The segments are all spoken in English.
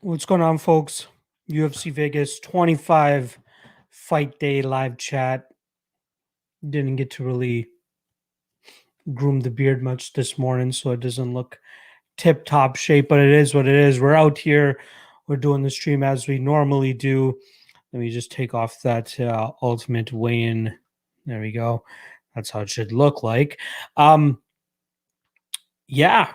What's going on, folks? UFC Vegas 25 fight day live chat. Didn't get to really groom the beard much this morning, so it doesn't look tip top shape, but it is what it is. We're out here, we're doing the stream as we normally do. Let me just take off that ultimate weigh-in. There we go. That's how it should look like. Yeah,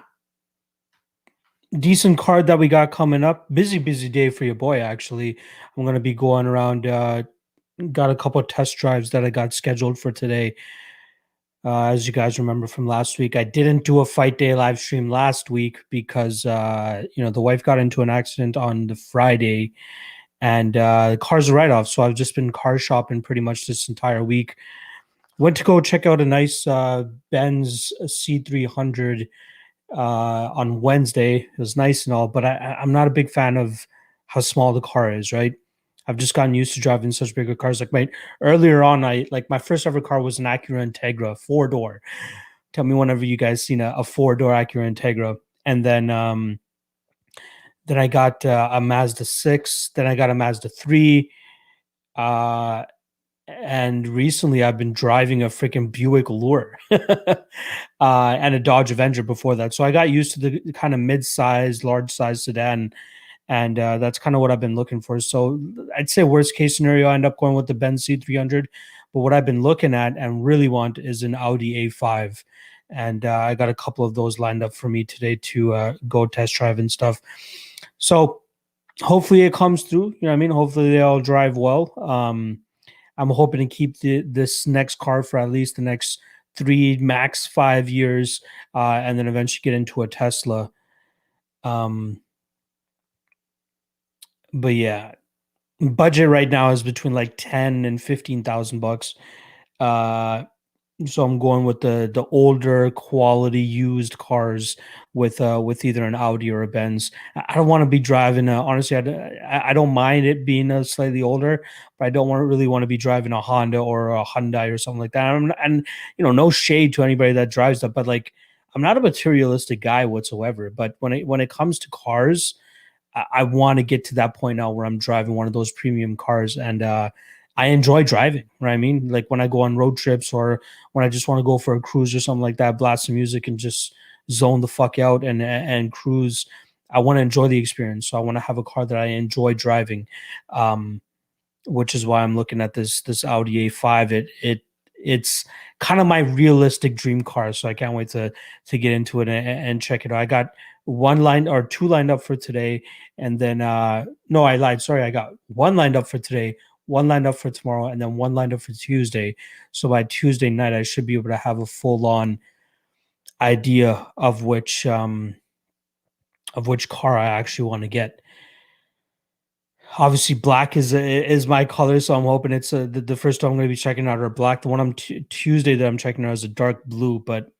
decent card that we got coming up. Busy day for your boy, actually. I'm going to be going around. Got a couple of test drives that I got scheduled for today. As you guys remember from last week, I didn't do a fight day live stream last week because the wife got into an accident on the Friday, and the car's a write-off. So I've just been car shopping pretty much this entire week. Went to go check out a nice Benz C300 on Wednesday. It was nice and all, but I'm not a big fan of how small the car is, right? I've just gotten used to driving such bigger cars. Like earlier on, my first ever car was an Acura Integra 4-door. Tell me whenever you guys seen a 4-door Acura Integra. And then I got a Mazda 6. Then I got a Mazda 3. And recently I've been driving a freaking Buick Allure and a Dodge Avenger before that. So I got used to the kind of mid-size, large-size sedan. And that's kind of what I've been looking for. So I'd say worst case scenario, I end up going with the Benz C300. But what I've been looking at and really want is an Audi A5. And I got a couple of those lined up for me today to go test drive and stuff. So hopefully it comes through. You know what I mean? Hopefully they all drive well. I'm hoping to keep this next car for at least the next 3, max 5 years, and then eventually get into a Tesla. But yeah, budget right now is between like 10 and 15,000 bucks. So I'm going with the older quality used cars with either an Audi or a Benz. I don't want to be driving honestly, I don't mind it being a slightly older, but I don't really want to be driving a Honda or a Hyundai or something like that. And no shade to anybody that drives that, but like I'm not a materialistic guy whatsoever. But when it comes to cars, I want to get to that point now where I'm driving one of those premium cars, and I enjoy driving, right? I mean, like when I go on road trips or when I just want to go for a cruise or something like that, blast some music and just zone the fuck out and cruise. I want to enjoy the experience. So I want to have a car that I enjoy driving, which is why I'm looking at this Audi A5. It's kind of my realistic dream car. So I can't wait to get into it and check it out. I got two lined up for today. And then, no, I lied. Sorry. I got one lined up for today, one lined up for tomorrow, and then one lined up for Tuesday. So by Tuesday night, I should be able to have a full-on idea of which car I actually want to get. Obviously, black is my color, so I'm hoping it's the first one I'm going to be checking out are black. The one on Tuesday that I'm checking out is a dark blue, but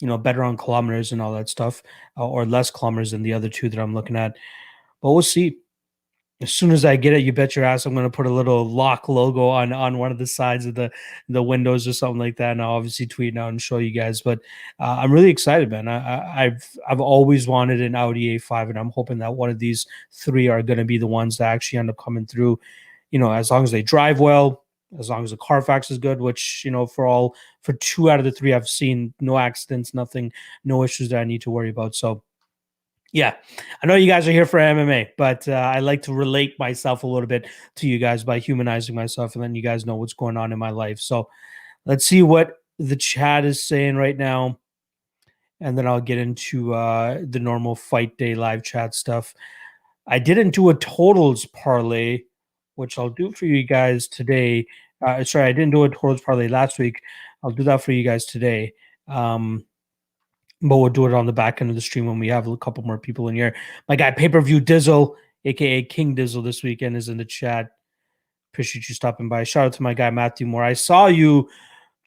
better on kilometers and all that stuff, or less kilometers than the other two that I'm looking at. But we'll see. As soon as I get it, you bet your ass I'm going to put a little lock logo on one of the sides of the windows or something like that, and I'll obviously tweet it out and show you guys. But I'm really excited, man. I've always wanted an Audi A5, and I'm hoping that one of these 3 are going to be the ones that actually end up coming through. As long as they drive well, as long as the Carfax is good, which for 2 out of the 3 I've seen, no accidents, nothing, no issues that I need to worry about. So yeah, I know you guys are here for MMA, but I like to relate myself a little bit to you guys by humanizing myself and letting you guys know what's going on in my life. So let's see what the chat is saying right now, and then I'll get into the normal fight day live chat stuff. I didn't do a totals parlay, which I'll do for you guys today. Sorry, I didn't do a totals parlay last week. I'll do that for you guys today. But we'll do it on the back end of the stream when we have a couple more people in here. My guy, Pay-Per-View Dizzle, a.k.a. King Dizzle this weekend, is in the chat. Appreciate you stopping by. Shout out to my guy, Matthew Moore. I saw you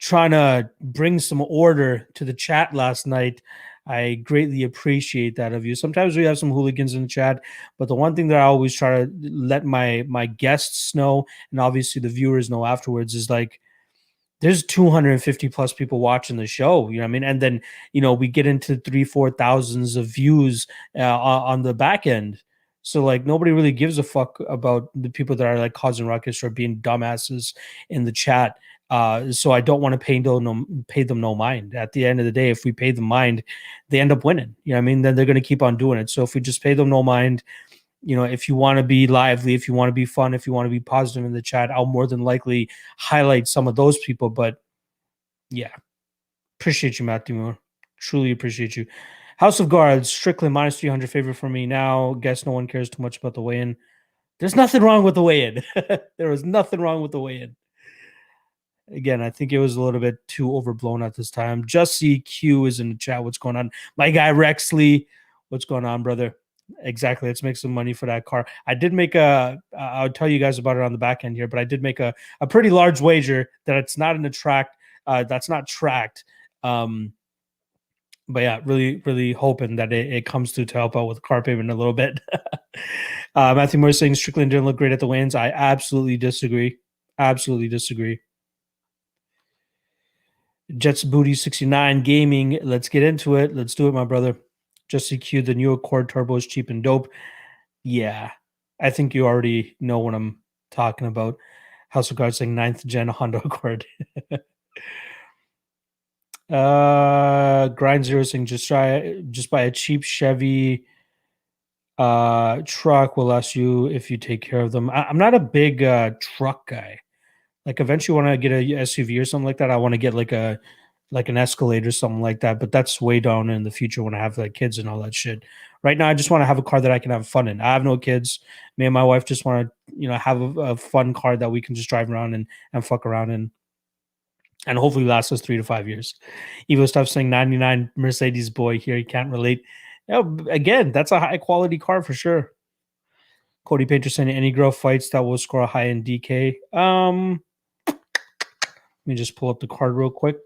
trying to bring some order to the chat last night. I greatly appreciate that of you. Sometimes we have some hooligans in the chat, but the one thing that I always try to let my guests know, and obviously the viewers know afterwards, is like, there's 250 plus people watching the show, you know what I mean? And then, we get into 3,000-4,000 of views on the back end. So like nobody really gives a fuck about the people that are like causing ruckus or being dumbasses in the chat. So I don't want to pay them no mind. At the end of the day, if we pay them mind, they end up winning. You know what I mean? Then they're gonna keep on doing it. So if we just pay them no mind, if you want to be lively, if you want to be fun, if you want to be positive in the chat, I'll more than likely highlight some of those people. But yeah, appreciate you, Matthew Moore. Truly appreciate you. House of Guards, Strickland minus 300 favorite for me now. Guess no one cares too much about the weigh in. There's nothing wrong with the weigh in. There was nothing wrong with the weigh in. Again, I think it was a little bit too overblown at this time. Just see Q is in the chat. What's going on? My guy Rexley. What's going on, brother? Exactly. Let's make some money for that car. I did make I'll tell you guys about it on the back end here, but I did make a pretty large wager that it's not in the track. That's not tracked. But yeah, really, really hoping that it comes through to help out with car payment a little bit. Matthew Moore saying Strickland didn't look great at the weigh-ins. I absolutely disagree. Absolutely disagree. Jets Booty 69 Gaming. Let's get into it. Let's do it, my brother. Just EQ, the new Accord Turbo is cheap and dope. Yeah, I think you already know what I'm talking about. House of Cards saying 9th gen Honda Accord. Grind Zero saying just buy a cheap Chevy truck will last you if you take care of them. I'm not a big truck guy. Like eventually when I get a SUV or something like that, I want to get like an Escalade or something like that. But that's way down in the future when I have like kids and all that shit. Right now, I just want to have a car that I can have fun in. I have no kids. Me and my wife just want to, have a fun car that we can just drive around and fuck around in, and hopefully last us 3 to 5 years. Evo stuff saying 99 Mercedes boy here. He can't relate. Again, that's a high quality car for sure. Cody Painter saying any girl fights that will score a high in DK. Let me just pull up the card real quick.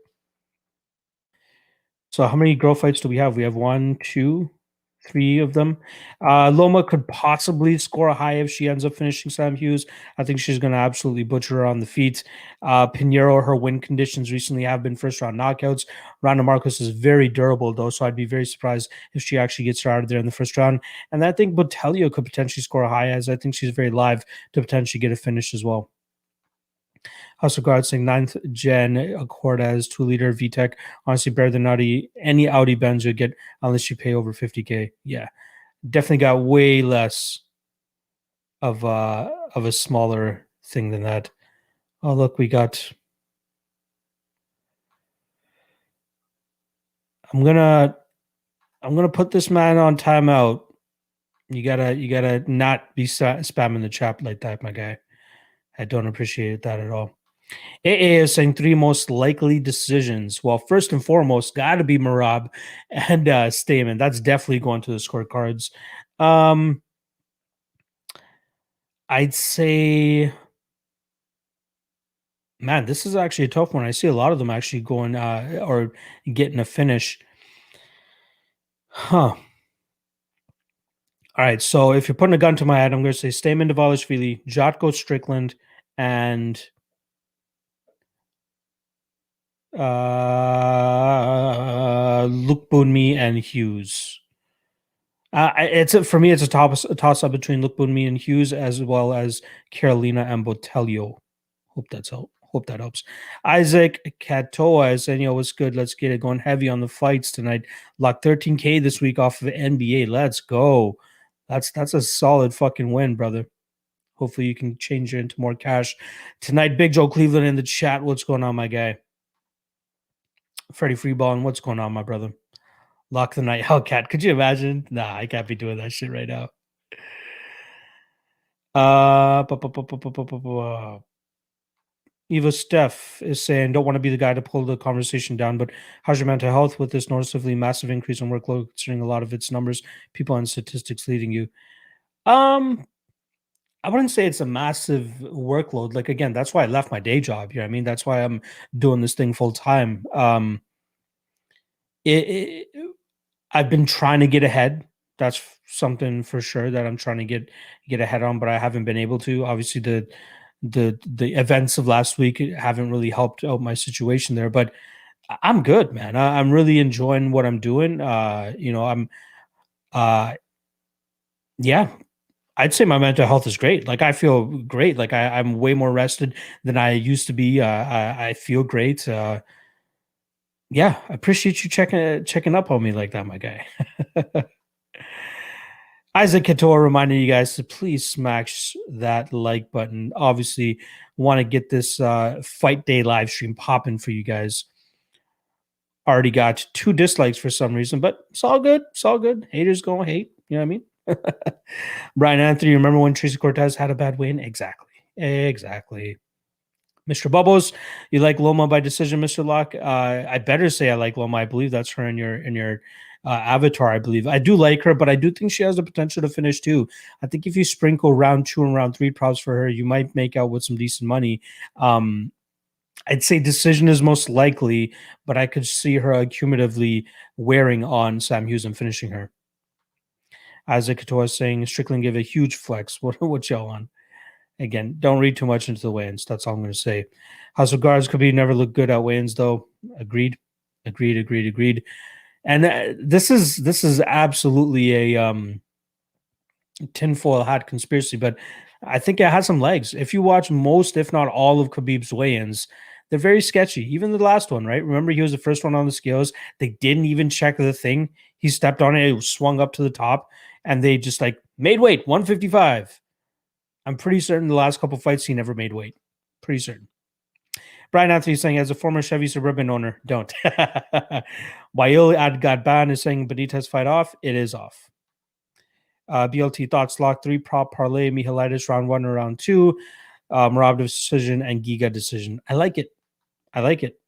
So how many girl fights do we have? We have 1, 2, 3 of them. Loma could possibly score a high if she ends up finishing Sam Hughes. I think she's going to absolutely butcher her on the feet. Pinheiro, her win conditions recently have been first round knockouts. Ronda Marcos is very durable, though, so I'd be very surprised if she actually gets started there in the first round. And I think Botelho could potentially score a high, as I think she's very live to potentially get a finish as well. House of Guards saying 9th gen Accord as 2-liter VTEC. Honestly, better than any Audi Benz you get unless you pay over 50K. Yeah, definitely got way less of a smaller thing than that. Oh, look, we got. I'm gonna put this man on timeout. You gotta not be spamming the chat like that, my guy. I don't appreciate that at all. AA is saying 3 most likely decisions. Well, first and foremost, got to be Marab and Stamen. That's definitely going to the scorecards. I'd say, man, this is actually a tough one. I see a lot of them actually going or getting a finish. Huh. All right. So if you're putting a gun to my head, I'm going to say Stamen Dvalishvili, Jotko Strickland, and Luke Bunmi and Hughes. For me, it's a toss up between Luke Bunmi and Hughes, as well as Carolina and Botelho. Hope that helps. Isaac Katoa is saying, "Yo, what's good? Let's get it going heavy on the fights tonight. Lock 13K this week off of NBA. Let's go. That's a solid fucking win, brother. Hopefully you can change it into more cash tonight." Big Joe Cleveland in the chat. What's going on, my guy? Freddie Freeball, what's going on, my brother? Lock the night Hellcat. Could you imagine? Nah, I can't be doing that shit right now. Eva Steph is saying, don't want to be the guy to pull the conversation down, but how's your mental health with this noticeably massive increase in workload, considering a lot of its numbers, people and statistics leading you? I wouldn't say it's a massive workload. Like, again, that's why I left my day job here. I mean, that's why I'm doing this thing full time. I've been trying to get ahead. That's something for sure that I'm trying to get ahead on, but I haven't been able to. Obviously, the events of last week haven't really helped out my situation there, but I'm good, man. I'm really enjoying what I'm doing. I'm yeah, I'd say my mental health is great. Like I feel great. Like I'm way more rested than I used to be. I feel great. Yeah, I appreciate you checking up on me like that, my guy. Isaac Couture reminding you guys to please smash that like button. Obviously, want to get this fight day live stream popping for you guys. Already got 2 dislikes for some reason, but it's all good. It's all good. Haters gonna hate. You know what I mean? Brian Anthony, remember when Tracy Cortez had a bad win? Exactly. Exactly. Mr. Bubbles, you like Loma by decision, Mr. Locke? I better say I like Loma. I believe that's her in your avatar. I believe I do like her, but I do think she has the potential to finish too. I think if you sprinkle round 2 and round 3 props for her, you might make out with some decent money. I'd say decision is most likely, but I could see her cumulatively wearing on Sam Hughes and finishing her. Isaac Katoa saying Strickland give a huge flex. What y'all on? Again, don't read too much into the weigh-ins. That's all I'm going to say. House of Guards could be never look good at weigh-ins, though. Agreed, agreed, agreed, agreed. And this is absolutely a tinfoil hat conspiracy, but I think it has some legs. If you watch most, if not all, of Khabib's weigh-ins, they're very sketchy. Even the last one, right? Remember, he was the first one on the scales. They didn't even check the thing. He stepped on it, it swung up to the top, and they just like made weight 155. I'm pretty certain the last couple fights he never made weight. Pretty certain. Brian Anthony saying, as a former Chevy Suburban owner, don't. Wail Adgadban is saying Benitez fight off. It is off. BLT thoughts lock 3 prop parlay Mihalitis round 1 or round 2. Marab decision and Giga decision. I like it. I like it.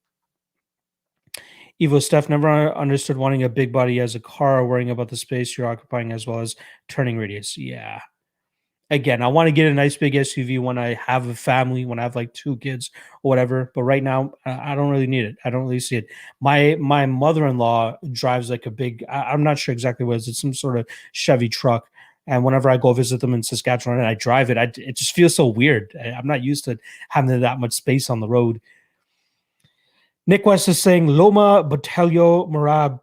Evo Steph never understood wanting a big body as a car, worrying about the space you're occupying as well as turning radius. Yeah. Again, I want to get a nice big SUV when I have a family, when I have like 2 kids or whatever. But right now, I don't really need it. I don't really see it. My mother-in-law drives like a big. I'm not sure exactly what it is. It's some sort of Chevy truck. And whenever I go visit them in Saskatchewan and I drive it, it just feels so weird. I'm not used to having that much space on the road. Nick West is saying Loma, Botelho, Marab,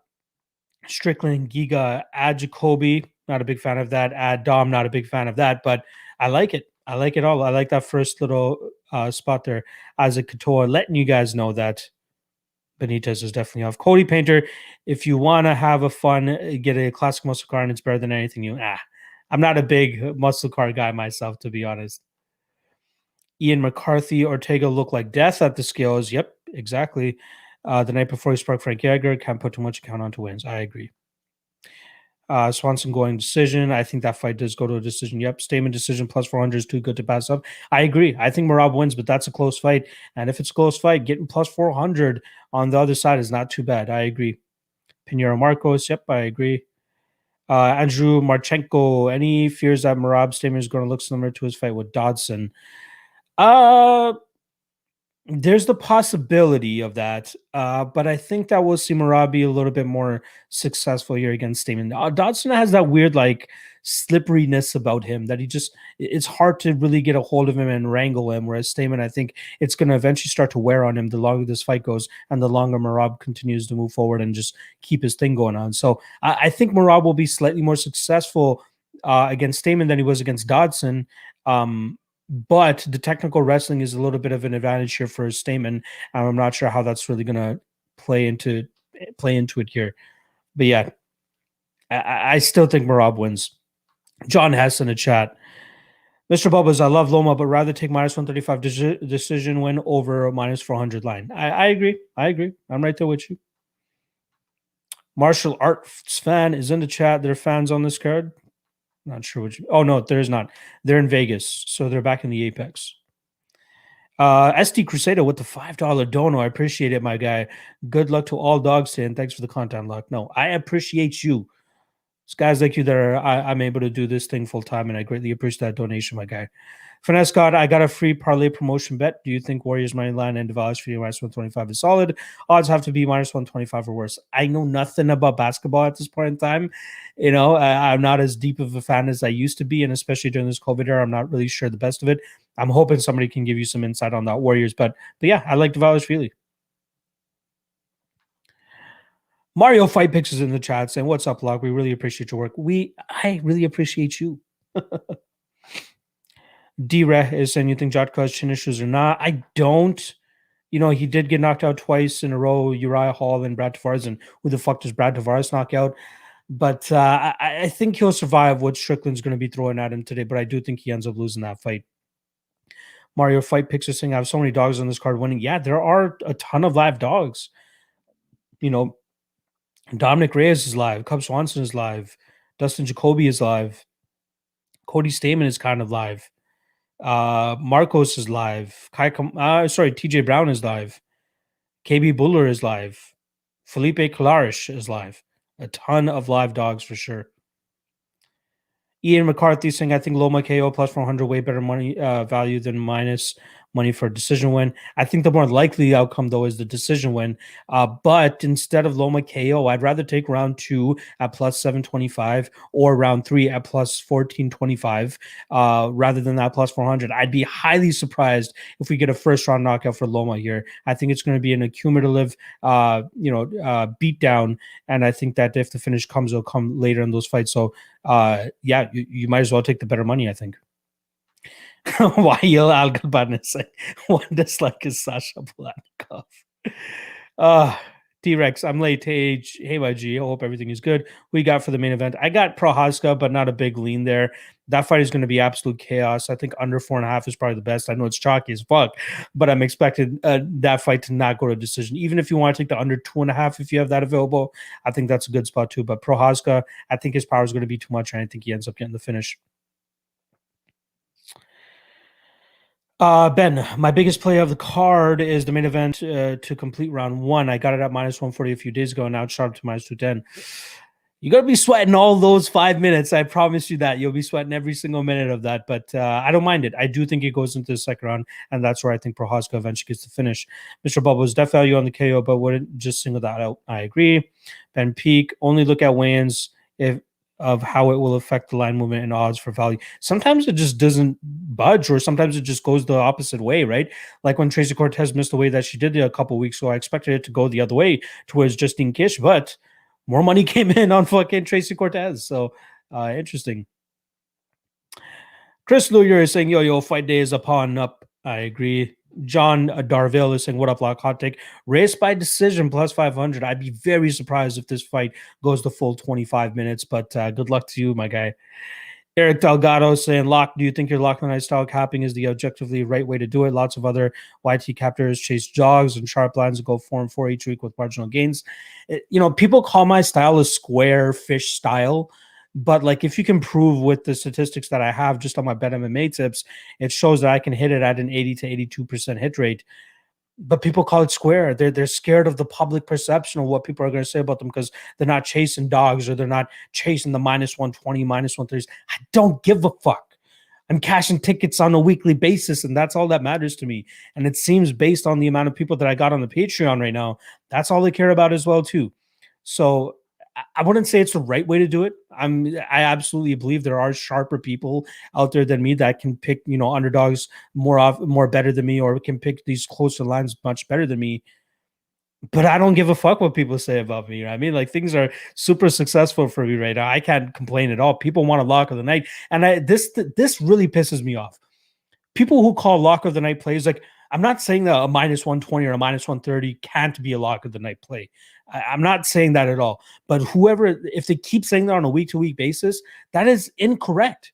Strickland, Giga, Ad Jacoby. Not a big fan of that. Ad Dom, not a big fan of that. But I like it. I like it all. I like that first little spot there. Isaac Couture letting you guys know that Benitez is definitely off. Cody Painter, if you want to have a fun, get a classic muscle car and it's better than anything you. I'm not a big muscle car guy myself, to be honest. Ian McCarthy, Ortega look like death at the scales. Yep, exactly. The night before he sparked Frank Yeager, can't put too much account onto wins. I agree. Swanson going decision. I think that fight does go to a decision. Yep. Statement decision plus 400 is too good to pass up. I agree. I think Marab wins, but that's a close fight. And if it's a close fight, getting plus 400 on the other side is not too bad. I agree. Pinheiro Marcos. Yep. I agree. Andrew Marchenko. Any fears that Marab's statement is going to look similar to his fight with Dodson? There's the possibility of that, but I think that we'll see Marab be a little bit more successful here against Stamen. Dodson has that weird, like, slipperiness about him that it's hard to really get a hold of him and wrangle him. Whereas Stamen, I think it's going to eventually start to wear on him the longer this fight goes and the longer Marab continues to move forward and just keep his thing going on. So I think Marab will be slightly more successful against Stamen than he was against Dodson. But the technical wrestling is a little bit of an advantage here for Stamen. I'm not sure how that's really going to play into it here. But yeah, I still think Marab wins. John Hess in the chat. Mr. Bubba's, I love Loma, but rather take minus 135 decision win over minus 400 line. I agree. I agree. I'm right there with you. Martial Arts fan is in the chat. There are fans on this card. Not sure what you. Oh no, there's not. They're in Vegas, so they're back in the Apex. SD Crusader with the $5 dono. I appreciate it, my guy. Good luck to all dogs today, and thanks for the content, Luck. No, I appreciate you. It's guys like you that I'm able to do this thing full time, and I greatly appreciate that donation, my guy. Finesse God, I got a free parlay promotion bet. Do you think Warriors money line and Devalis for minus 125 is solid? Odds have to be minus 125 or worse. I know nothing about basketball at this point in time. You know, I'm not as deep of a fan as I used to be, and especially during this COVID era, I'm not really sure the best of it. I'm hoping somebody can give you some insight on that Warriors, but yeah, I like Devalis really. Mario Fight Picks is in the chat saying, "What's up, Log? We really appreciate your work. I really appreciate you." D-Re is saying, you think Jotko has chin issues or not? I don't. He did get knocked out twice in a row, Uriah Hall and Brad Tavares, and who the fuck does Brad Tavares knock out? But I think he'll survive what Strickland's going to be throwing at him today, but I do think he ends up losing that fight. Mario Fight Picks are saying, I have so many dogs on this card winning. Yeah, there are a ton of live dogs. Dominic Reyes is live. Cub Swanson is live. Dustin Jacoby is live. Cody Stamen is kind of live. Marcos is live. TJ Brown is live. KB Buller is live. Felipe Kalarish is live. A ton of live dogs for sure. Ian McCarthy saying, I think Loma KO plus 400 way better money value than minus money for a decision win. I think the more likely outcome, though, is the decision win. But instead of Loma KO, I'd rather take round 2 at plus 725 or round 3 at plus 1425 rather than that plus 400. I'd be highly surprised if we get a first round knockout for Loma here. I think it's going to be an accumulative, beatdown. And I think that if the finish comes, it'll come later in those fights. So, you might as well take the better money, I think. Why yell Al Galbanese? One dislike is Sasha Blanikov. T-Rex, I'm late. Hey, YG. I hope everything is good. What you got for the main event? I got Prochazka, but not a big lean there. That fight is going to be absolute chaos. I think under 4.5 is probably the best. I know it's chalky as fuck, but I'm expecting that fight to not go to decision. Even if you want to take the under 2.5, if you have that available, I think that's a good spot too. But Prochazka, I think his power is going to be too much, and I think he ends up getting the finish. Ben, my biggest play of the card is the main event to complete round 1. I got it at minus 140 a few days ago, and now it's sharp to minus 210. You're going to be sweating all those 5 minutes. I promise you that. You'll be sweating every single minute of that, but I don't mind it. I do think it goes into the second round, and that's where I think Prochazka eventually gets the finish. Mr. Bubbles, def value on the KO, but wouldn't just single that out. I agree. Ben Peak, only look at weigh-ins of how it will affect the line movement and odds for value. Sometimes it just doesn't budge, or sometimes it just goes the opposite way, right? Like when Tracy Cortez missed the way that she did a couple weeks ago, I expected it to go the other way towards Justine Kish, but more money came in on fucking Tracy Cortez. So interesting. Chris Lawyer is saying, yo, fight day is upon up. I agree. John Darville is saying, what up, Lock? Hot take. Race by decision plus 500. I'd be very surprised if this fight goes the full 25 minutes, but good luck to you, my guy. Eric Delgado saying, Lock, do you think your Lock the Night style capping is the objectively right way to do it? Lots of other YT captors chase jogs and sharp lines and go 4-4 each week with marginal gains. People call my style a square fish style. But like, if you can prove with the statistics that I have just on my Bet MMA tips, it shows that I can hit it at an 80 to 82% hit rate. But people call it square. They're scared of the public perception of what people are going to say about them because they're not chasing dogs or they're not chasing the minus 120, minus 130s. I don't give a fuck. I'm cashing tickets on a weekly basis, and that's all that matters to me. And it seems based on the amount of people that I got on the Patreon right now, that's all they care about as well too. So I wouldn't say it's the right way to do it. I absolutely believe there are sharper people out there than me that can pick, underdogs more better than me, or can pick these closer lines much better than me. But I don't give a fuck what people say about me. You know what I mean? Like, things are super successful for me right now. I can't complain at all. People want a lock of the night, and this really pisses me off. People who call lock of the night plays, like, I'm not saying that a minus 120 or a minus 130 can't be a lock of the night play. I'm not saying that at all. But if they keep saying that on a week-to-week basis, that is incorrect.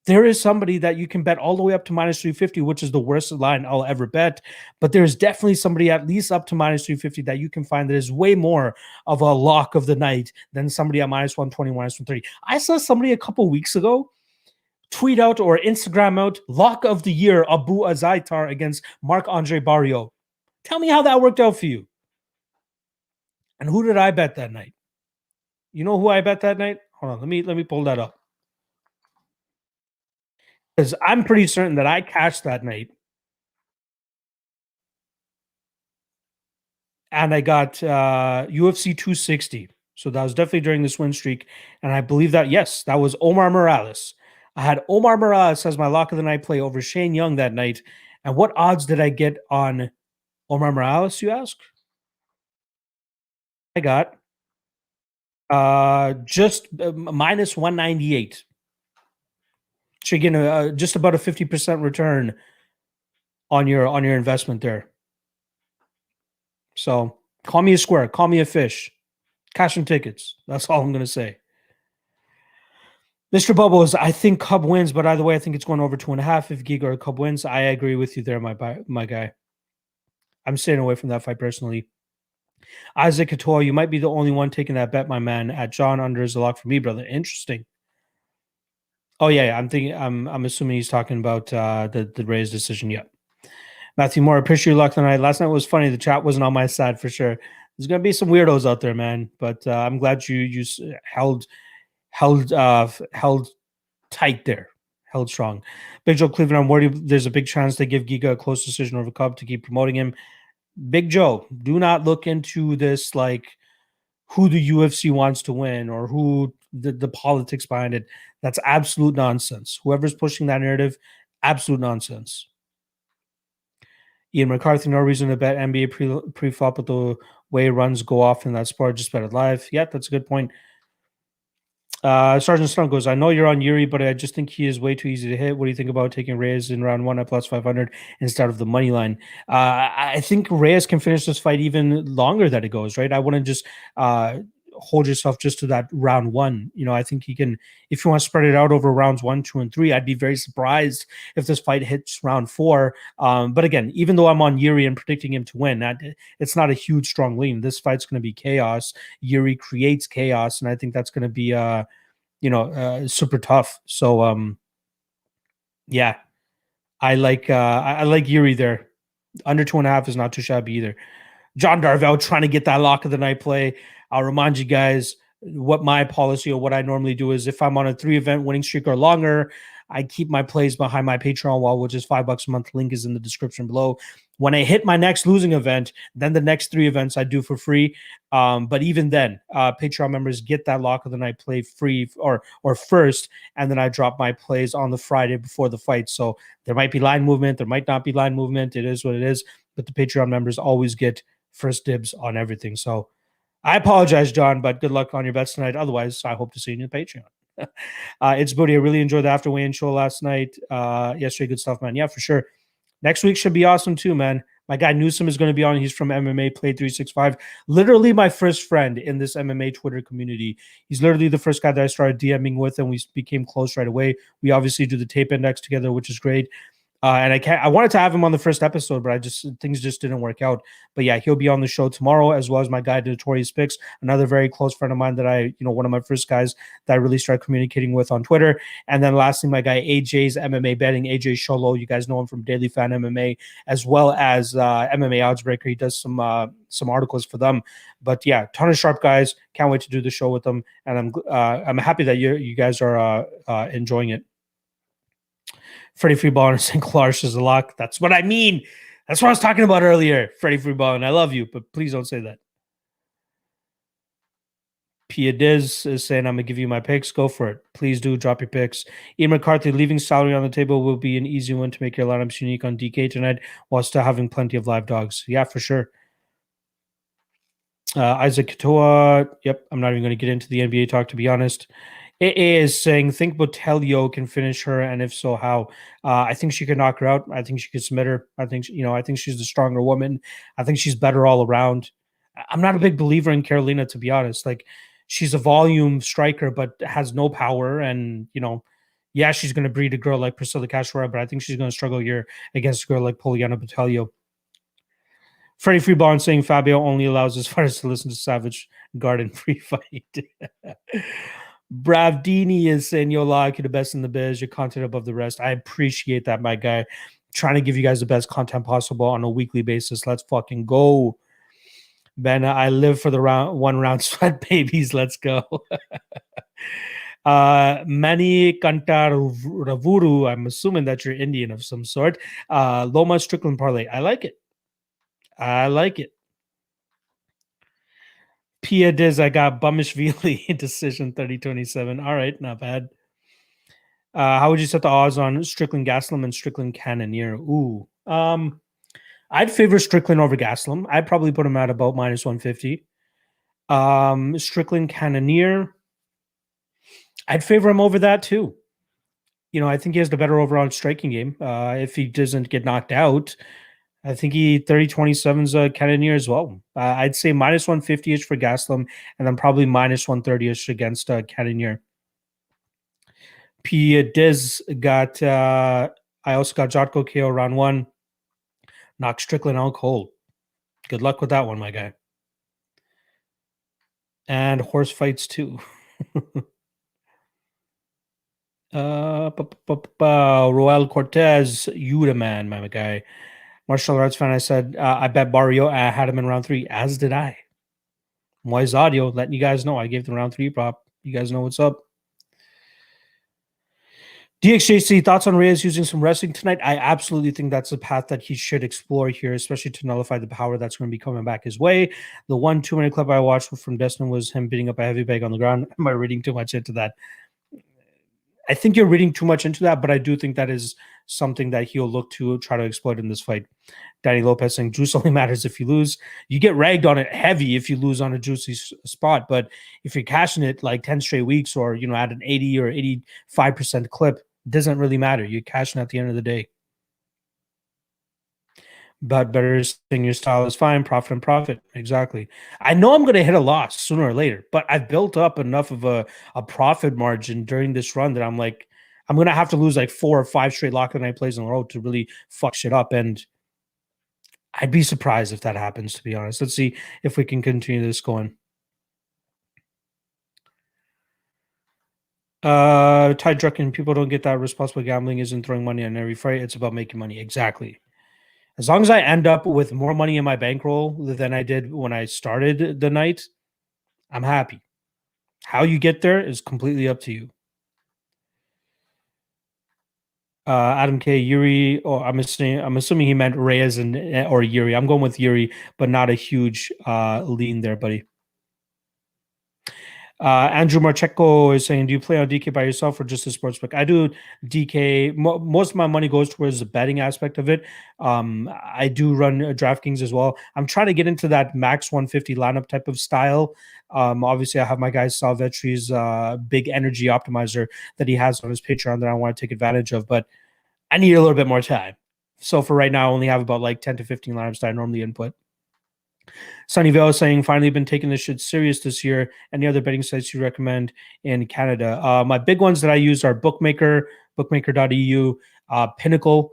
There is somebody that you can bet all the way up to minus 350, which is the worst line I'll ever bet. But there's definitely somebody at least up to minus 350 that you can find that is way more of a lock of the night than somebody at minus 120, minus 130. I saw somebody a couple weeks ago tweet out or Instagram out lock of the year Abu Azaitar against Marc-Andre Barrio. Tell me how that worked out for you. And who did I bet that night? You know who I bet that night? Hold on, let me pull that up. Because I'm pretty certain that I cashed that night. And I got UFC 260. So that was definitely during this win streak. And I believe that, yes, that was Omar Morales. I had Omar Morales as my lock of the night play over Shane Young that night. And what odds did I get on Omar Morales, you ask? I got just minus 198. So you're getting just about a 50% return on your investment there. So call me a square, call me a fish, cash and tickets. That's all I'm gonna say. Mr. Bubbles, I think Cub wins, but either way, I think it's going over 2.5. If Giga or Cub wins, I agree with you there, my guy. I'm staying away from that fight personally. Isaac Couture, you might be the only one taking that bet, my man. At John under is a lock for me, brother. Interesting. Oh yeah, I'm thinking. I'm assuming he's talking about the Reyes decision. Yeah. Matthew Moore, appreciate your luck tonight. Last night was funny. The chat wasn't on my side for sure. There's gonna be some weirdos out there, man. But I'm glad you held tight there, held strong. Big Joe Cleveland, I'm worried there's a big chance they give Giga a close decision over Cub to keep promoting him. Big Joe, do not look into this like who the UFC wants to win or who the politics behind it. That's absolute nonsense. Whoever's pushing that narrative, absolute nonsense. Ian McCarthy, no reason to bet NBA pre-flop, but the way runs go off in that sport, just bet it live. Yeah, that's a good point. Sergeant Stone goes, I know you're on Yuri, but I just think he is way too easy to hit. What do you think about taking Reyes in round 1 at plus 500 instead of the money line? I think Reyes can finish this fight even longer that it goes, right? I wouldn't just hold yourself just to that round 1. You know, I think he can, if you want to spread it out over rounds 1, 2, and 3, I'd be very surprised if this fight hits round 4. But again, even though I'm on Yuri and predicting him to win, it's not a huge, strong lean. This fight's going to be chaos. Yuri creates chaos, and I think that's going to be super tough. So yeah, I like Yuri there. Under 2.5 is not too shabby either. John Darvell trying to get that lock of the night play. I'll remind you guys what my policy or what I normally do is if I'm on a 3-event winning streak or longer, I keep my plays behind my Patreon wall, which is $5 a month. Link is in the description below. When I hit my next losing event, then the next 3 events I do for free. But even then, Patreon members get that lock of the night play free or first, and then I drop my plays on the Friday before the fight. So there might be line movement, there might not be line movement. It is what it is. But the Patreon members always get first dibs on everything. So I apologize, John, but good luck on your bets tonight. Otherwise, I hope to see you in the Patreon. It's Booty. I really enjoyed the after weigh-in show last night. Yesterday, good stuff, man. Yeah, for sure. Next week should be awesome too, man. My guy Newsom is going to be on. He's from MMA Play 365. Literally my first friend in this MMA Twitter community. He's literally the first guy that I started DMing with, and we became close right away. We obviously do the tape index together, which is great. And I wanted to have him on the first episode, but things just didn't work out. But yeah, he'll be on the show tomorrow, as well as my guy Notorious Picks, another very close friend of mine that one of my first guys that I really started communicating with on Twitter. And then lastly, my guy AJ's MMA betting, AJ Sholo. You guys know him from Daily Fan MMA, as well as MMA Oddsbreaker. He does some articles for them. But yeah, ton of sharp guys. Can't wait to do the show with them, and I'm happy that you guys are enjoying it. Freddie Freeball and St. Clark is a lock. That's what I mean. That's what I was talking about earlier. Freddie Freeball, and I love you, but please don't say that. Pia Diz is saying, I'm going to give you my picks. Go for it. Please do drop your picks. Ian McCarthy, leaving salary on the table will be an easy one to make your lineups unique on DK tonight while still having plenty of live dogs. Yeah, for sure. Isaac Katoa. Yep, I'm not even going to get into the NBA talk, to be honest. AA is saying, think Botelho can finish her, and if so, how? I think she could knock her out. I think she could submit her. I think she's the stronger woman. I think she's better all around. I'm not a big believer in Carolina, to be honest. Like, she's a volume striker, but has no power. And, yeah, she's going to breed a girl like Priscilla Cachoeira, but I think she's going to struggle here against a girl like Poliana Botelho. Freddie Freeball saying Fabio only allows his fighters to listen to Savage Garden free fight. Bravdini is saying, yo, like, you're the best in the biz. Your content above the rest. I appreciate that, my guy. Trying to give you guys the best content possible on a weekly basis. Let's fucking go. Ben, I live for the one round sweat babies. Let's go. Mani Kantaravuru. I'm assuming that you're Indian of some sort. Loma Strickland parlay. I like it. Pia Diz, I got Bumishvili decision 30-27. All right, not bad. How would you set the odds on Strickland Gaslam and Strickland Cannonier? Ooh. I'd favor Strickland over Gaslam. I'd probably put him at about minus 150. Strickland Cannonier, I'd favor him over that too. I think he has the better overall striking game. If he doesn't get knocked out, I think he 30-27's a Cannonier as well. I'd say minus 150-ish for Gaslam, and then probably minus 130-ish against Cannonier. P. Diz got, I also got Jotko KO round one. Knock Strickland out cold. Good luck with that one, my guy. And horse fights too. Roel Cortez, Yuda man, my guy. Martial arts fan, I said, I bet Barrio, I had him in round three, as did I. Moise Audio, letting you guys know I gave them round three prop. You guys know what's up. DXJC, thoughts on Reyes using some wrestling tonight? I absolutely think that's a path that he should explore here, especially to nullify the power that's going to be coming back his way. The 1 2-minute clip I watched from Destin was him beating up a heavy bag on the ground. Am I reading too much into that? I think you're reading too much into that, but I do think that is something that he'll look to try to exploit in this fight. Danny Lopez saying juice only matters if you lose. You get ragged on it heavy if you lose on a juicy spot, but if you're cashing it like 10 straight weeks or, at an 80 or 85% clip, it doesn't really matter. You're cashing at the end of the day. But better saying your style is fine, profit and profit. Exactly. I know I'm going to hit a loss sooner or later, but I've built up enough of a profit margin during this run that I'm like, I'm going to have to lose like 4 or 5 straight lock of the night plays in a row to really fuck shit up. And I'd be surprised if that happens, to be honest. Let's see if we can continue this going. Ty Drucken, people don't get that responsible gambling isn't throwing money on every fight. It's about making money. Exactly. As long as I end up with more money in my bankroll than I did when I started the night, I'm happy. How you get there is completely up to you. Adam K. Yuri, I'm assuming he meant Reyes or Yuri. I'm going with Yuri, but not a huge lean there, buddy. Andrew Marcheco is saying, do you play on DK by yourself or just a sports book? I do DK. Most of my money goes towards the betting aspect of it. I do run DraftKings as well. I'm trying to get into that max 150 lineup type of style. Obviously, I have my guy Salvetri's big energy optimizer that he has on his Patreon that I want to take advantage of, but I need a little bit more time. So for right now, I only have about like 10 to 15 lineups that I normally input. Sunnyvale is saying, finally been taking this shit serious this year. Any other betting sites you recommend in Canada? My big ones that I use are Bookmaker, bookmaker.eu, Pinnacle.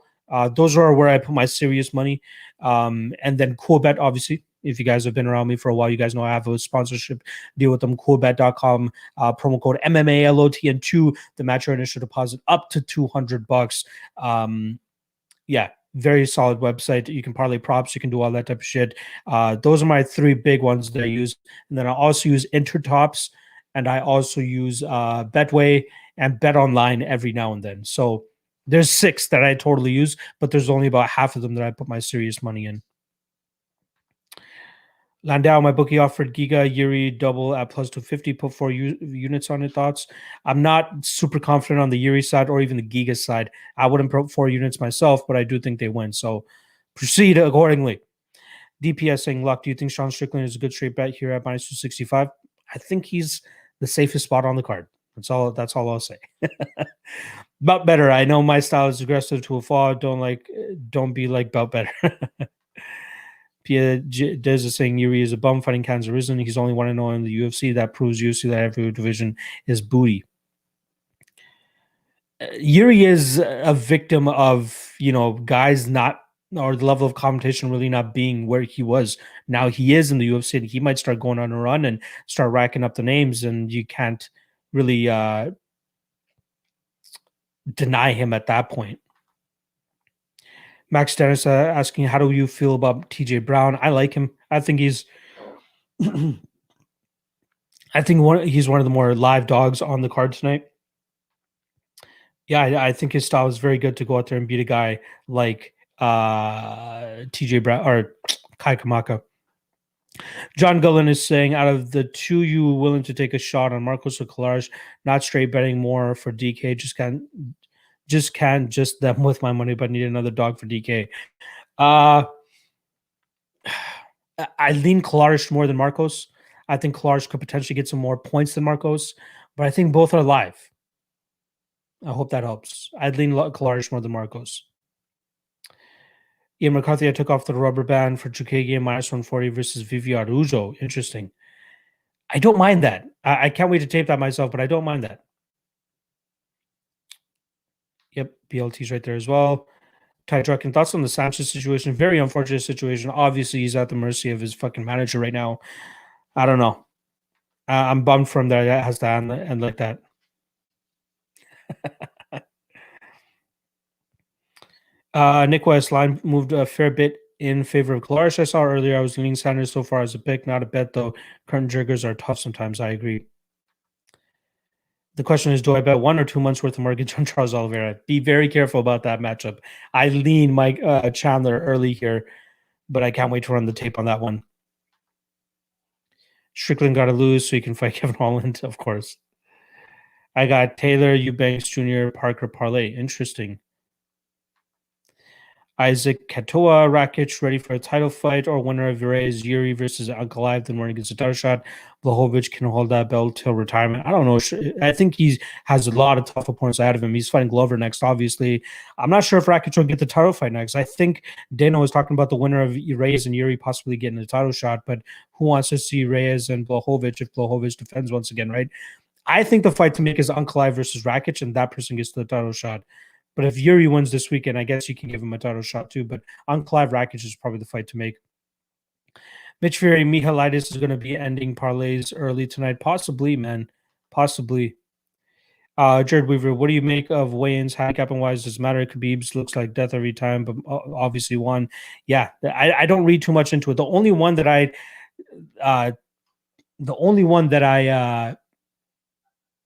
Those are where I put my serious money. And then CoolBet, obviously. If you guys have been around me for a while, you guys know I have a sponsorship deal with them, coolbet.com, promo code MMALOT, and 2, the match your initial deposit up to $200. Yeah, very solid website. You can parlay props. You can do all that type of shit. Those are my 3 big ones that I use. And then I also use Intertops, and I also use Betway and Bet Online every now and then. So there's 6 that I totally use, but there's only about half of them that I put my serious money in. Landau, my bookie offered Giga Yuri double at plus 250. Put 4 units on it. Thoughts? I'm not super confident on the Yuri side or even the Giga side. I wouldn't put 4 units myself, but I do think they win. So proceed accordingly. DPS saying, Luck, do you think Sean Strickland is a good straight bet here at minus 265? I think he's the safest spot on the card. That's all I'll say. But better. I know my style is aggressive to a fault. Don't be like Belt Better. Pierre Dez is saying Yuri is a bum fighting Can's arisen. He's only 1-0 in the UFC. That proves UFC that every division is booty. Yuri is a victim of, guys not, or the level of competition really not being where he was. Now he is in the UFC, and he might start going on a run and start racking up the names, and you can't really deny him at that point. Max Dennis asking, how do you feel about TJ Brown? I like him. I think he's he's one of the more live dogs on the card tonight. Yeah, I think his style is very good to go out there and beat a guy like TJ Brown or Kai Kamaka. John Gullen is saying, out of the 2, you willing to take a shot on Marcos or Kolash, not straight betting more for DK, just them with my money, but need another dog for DK. I lean Kolash more than Marcos. I think Kolash could potentially get some more points than Marcos, but I think both are live. I hope that helps. I'd lean Kalaris more than Marcos. Ian McCarthy, I took off the rubber band for Chukagi minus 140 versus Vivi Arujo. Interesting. I don't mind that. I can't wait to tape that myself, but I don't mind that. Yep, BLT's right there as well. Ty Drucken, thoughts on the Sanchez situation? Very unfortunate situation. Obviously, he's at the mercy of his fucking manager right now. I don't know. I'm bummed for him that it has to end like that. Nick West line moved a fair bit in favor of Kalaris. I saw earlier. I was leaning Sanders so far as a pick, not a bet though. Current triggers are tough sometimes. I agree. The question is, do I bet 1 or 2 months worth of mortgage on Charles Oliveira? Be very careful about that matchup. I lean Mike Chandler early here, but I can't wait to run the tape on that one. Strickland got to lose so he can fight Kevin Holland, of course. I got Taylor, Eubanks Jr., Parker Parlay. Interesting. Isaac Katoa, Rakic ready for a title fight, or winner of Reyes, Yuri versus Ankalaev, then winning gets a title shot. Blachowicz can hold that belt till retirement. I don't know. I think he has a lot of tough opponents ahead of him. He's fighting Glover next, obviously. I'm not sure if Rakic will get the title fight next. I think Dana was talking about the winner of Reyes and Yuri possibly getting a title shot, but who wants to see Reyes and Blachowicz if Blachowicz defends once again, right? I think the fight to make is Ankalaev versus Rakic, and that person gets the title shot. But if Yuri wins this weekend, I guess you can give him a title shot too. But Ankalaev Rakic is probably the fight to make. Mitch Fury, Mihalaitis is going to be ending parlays early tonight. Possibly, man. Possibly. Jared Weaver, what do you make of weigh-ins, handicapping wise? Doesn't matter. Khabib's looks like death every time, but obviously won. Yeah, I don't read too much into it. The only one that I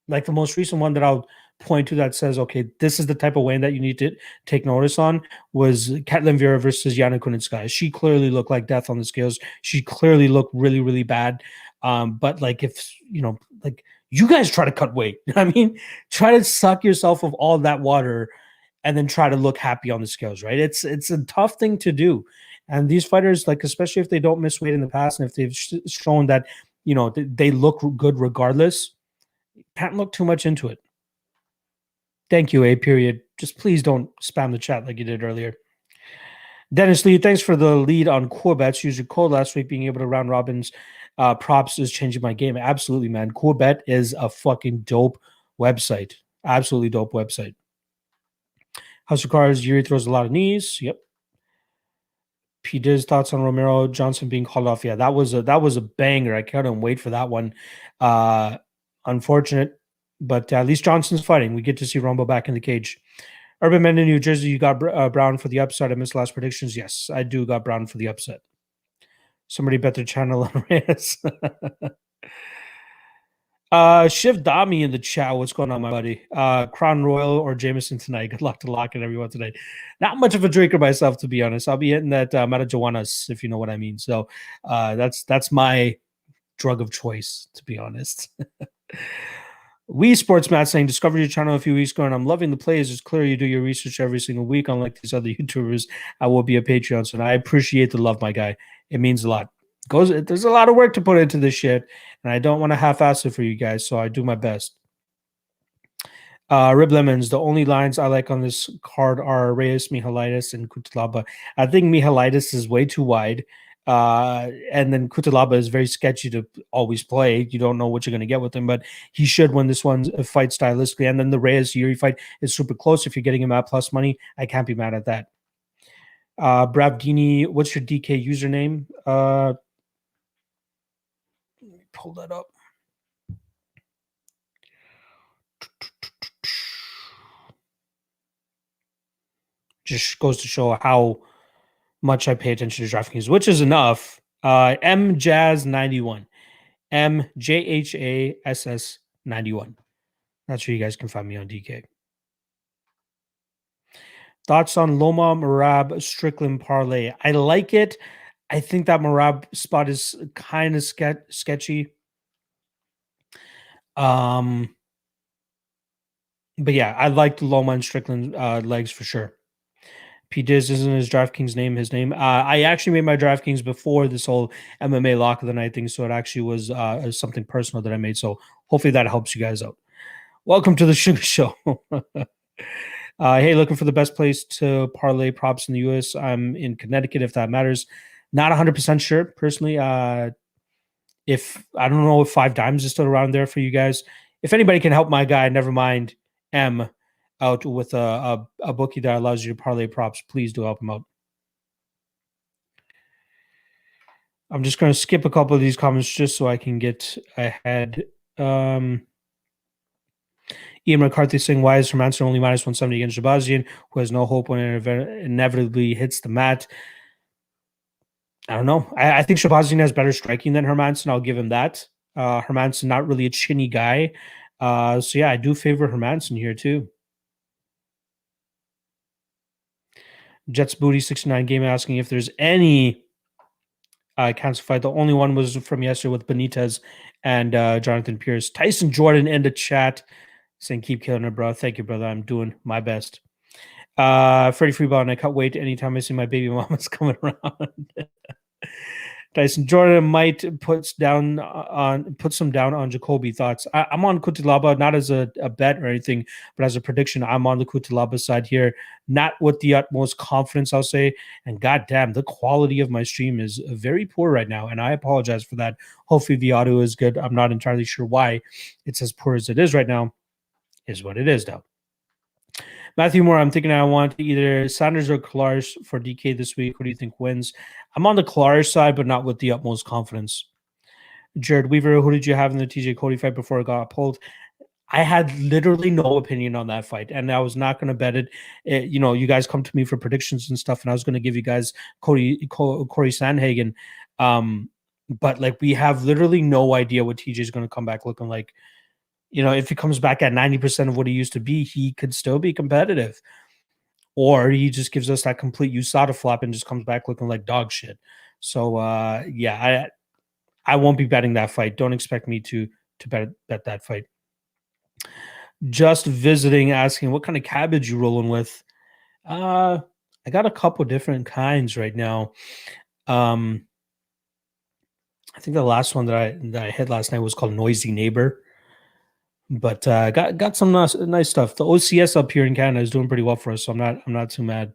like, the most recent one that I'll point to that says, okay, this is the type of weigh-in that you need to take notice on, was Ketlin Vera versus Yana Kunitskaya. She clearly looked like death on the scales. She clearly looked really, really bad. But like, if like, you guys try to cut weight, I mean, try to suck yourself of all that water and then try to look happy on the scales, right? It's a tough thing to do. And these fighters, like, especially if they don't miss weight in the past, and if they've shown that, they look good regardless, can't look too much into it. Thank you, A period. Just please don't spam the chat like you did earlier. Dennis Lee, thanks for the lead on core bets. Usually cold last week, being able to round robins props is changing my game. Absolutely, man. Core bet is a fucking dope website. Absolutely dope website. House of Cards, Yuri throws a lot of knees. Yep. P. Diz, thoughts on Romero Johnson being called off. Yeah, that was a banger. I couldn't wait for that one. Unfortunate, but at least Johnson's fighting. We get to see Rumble back in the cage. Urban Men in New Jersey, you got Brown for the upset. I missed last predictions. Yes, I do got Brown for the upset. Somebody bet their channel on Reyes. Shiv Dami in the chat. What's going on, my buddy? Crown Royal or Jameson tonight? Good luck to Lock and everyone tonight. Not much of a drinker myself, to be honest. I'll be hitting that marijuanas, if you know what I mean. So that's my drug of choice, to be honest. Wii Sports Matt saying, discovered your channel a few weeks ago and I'm loving the plays. It's clear you do your research every single week, unlike these other YouTubers. I will be a Patreon, so I appreciate the love, my guy. It means a lot. There's a lot of work to put into this shit, and I don't want to half-ass it for you guys, so I do my best. Rib Lemons, the only lines I like on this card are Reyes, Mihalaitis, and Kutalaba. I think Mihalaitis is way too wide. And then Kutalaba is very sketchy to always play. You don't know what you're going to get with him, but he should win this one fight stylistically. And then the Reyes Yuri fight is super close. If you're getting him at plus money, I can't be mad at that. Bravdini, what's your DK username? Let me pull that up. Just goes to show how much I pay attention to DraftKings, which is enough. MJazz91. MJHASS91. That's where you guys can find me on DK. Thoughts on Loma Marab Strickland parlay? I like it. I think that Marab spot is kind of sketchy. But yeah, I like the Loma and Strickland legs for sure. P. Diz isn't his DraftKings name his name. I actually made my DraftKings before this whole MMA lock of the night thing, so it actually was something personal that I made. So hopefully that helps you guys out. Welcome to the Sugar Show. Hey, looking for the best place to parlay props in the US. I'm in Connecticut, if that matters. Not 100% sure personally. If I don't know if Five Dimes is still around there for you guys. If anybody can help my guy, never mind M, out with a bookie that allows you to parlay props, please do help him out. I'm just going to skip a couple of these comments just so I can get ahead. Ian McCarthy saying, why is Hermanson only minus 170 against Shabazian, who has no hope when it inevitably hits the mat? I don't know. I think Shabazian has better striking than Hermanson. I'll give him that. Hermanson, not really a chinny guy. So, yeah, I do favor Hermanson here, too. Jets Booty 69 game asking if there's any cancel fight. The only one was from yesterday with Benitez and Jonathan Pierce. Tyson Jordan in the chat saying, keep killing it, bro. Thank you, brother. I'm doing my best. Freddie Freeball, and I can't wait anytime I see my baby mama's coming around. Tyson Jordan might put some down on Jacoby. Thoughts? I'm on Kutilaba, not as a bet or anything, but as a prediction. I'm on the Kutilaba side here, not with the utmost confidence, I'll say. And goddamn, the quality of my stream is very poor right now, and I apologize for that. Hopefully, the audio is good. I'm not entirely sure why it's as poor as it is right now. Is what it is, though. Matthew Moore, I'm thinking I want either Sanders or Klarsh for DK this week. What do you think wins? I'm on the Klarsh side, but not with the utmost confidence. Jared Weaver, who did you have in the TJ Cody fight before it got pulled? I had literally no opinion on that fight, and I was not going to bet it. You guys come to me for predictions and stuff, and I was going to give you guys Corey Sandhagen. But like, we have literally no idea what TJ is going to come back looking like. If he comes back at 90% of what he used to be, he could still be competitive. Or he just gives us that complete USADA flop and just comes back looking like dog shit. So, yeah, I won't be betting that fight. Don't expect me to bet that fight. Just visiting, asking what kind of cabbage you rolling with. I got a couple different kinds right now. I think the last one that I hit last night was called Noisy Neighbor. But got some nice stuff. The OCS up here in Canada is doing pretty well for us, so I'm not too mad.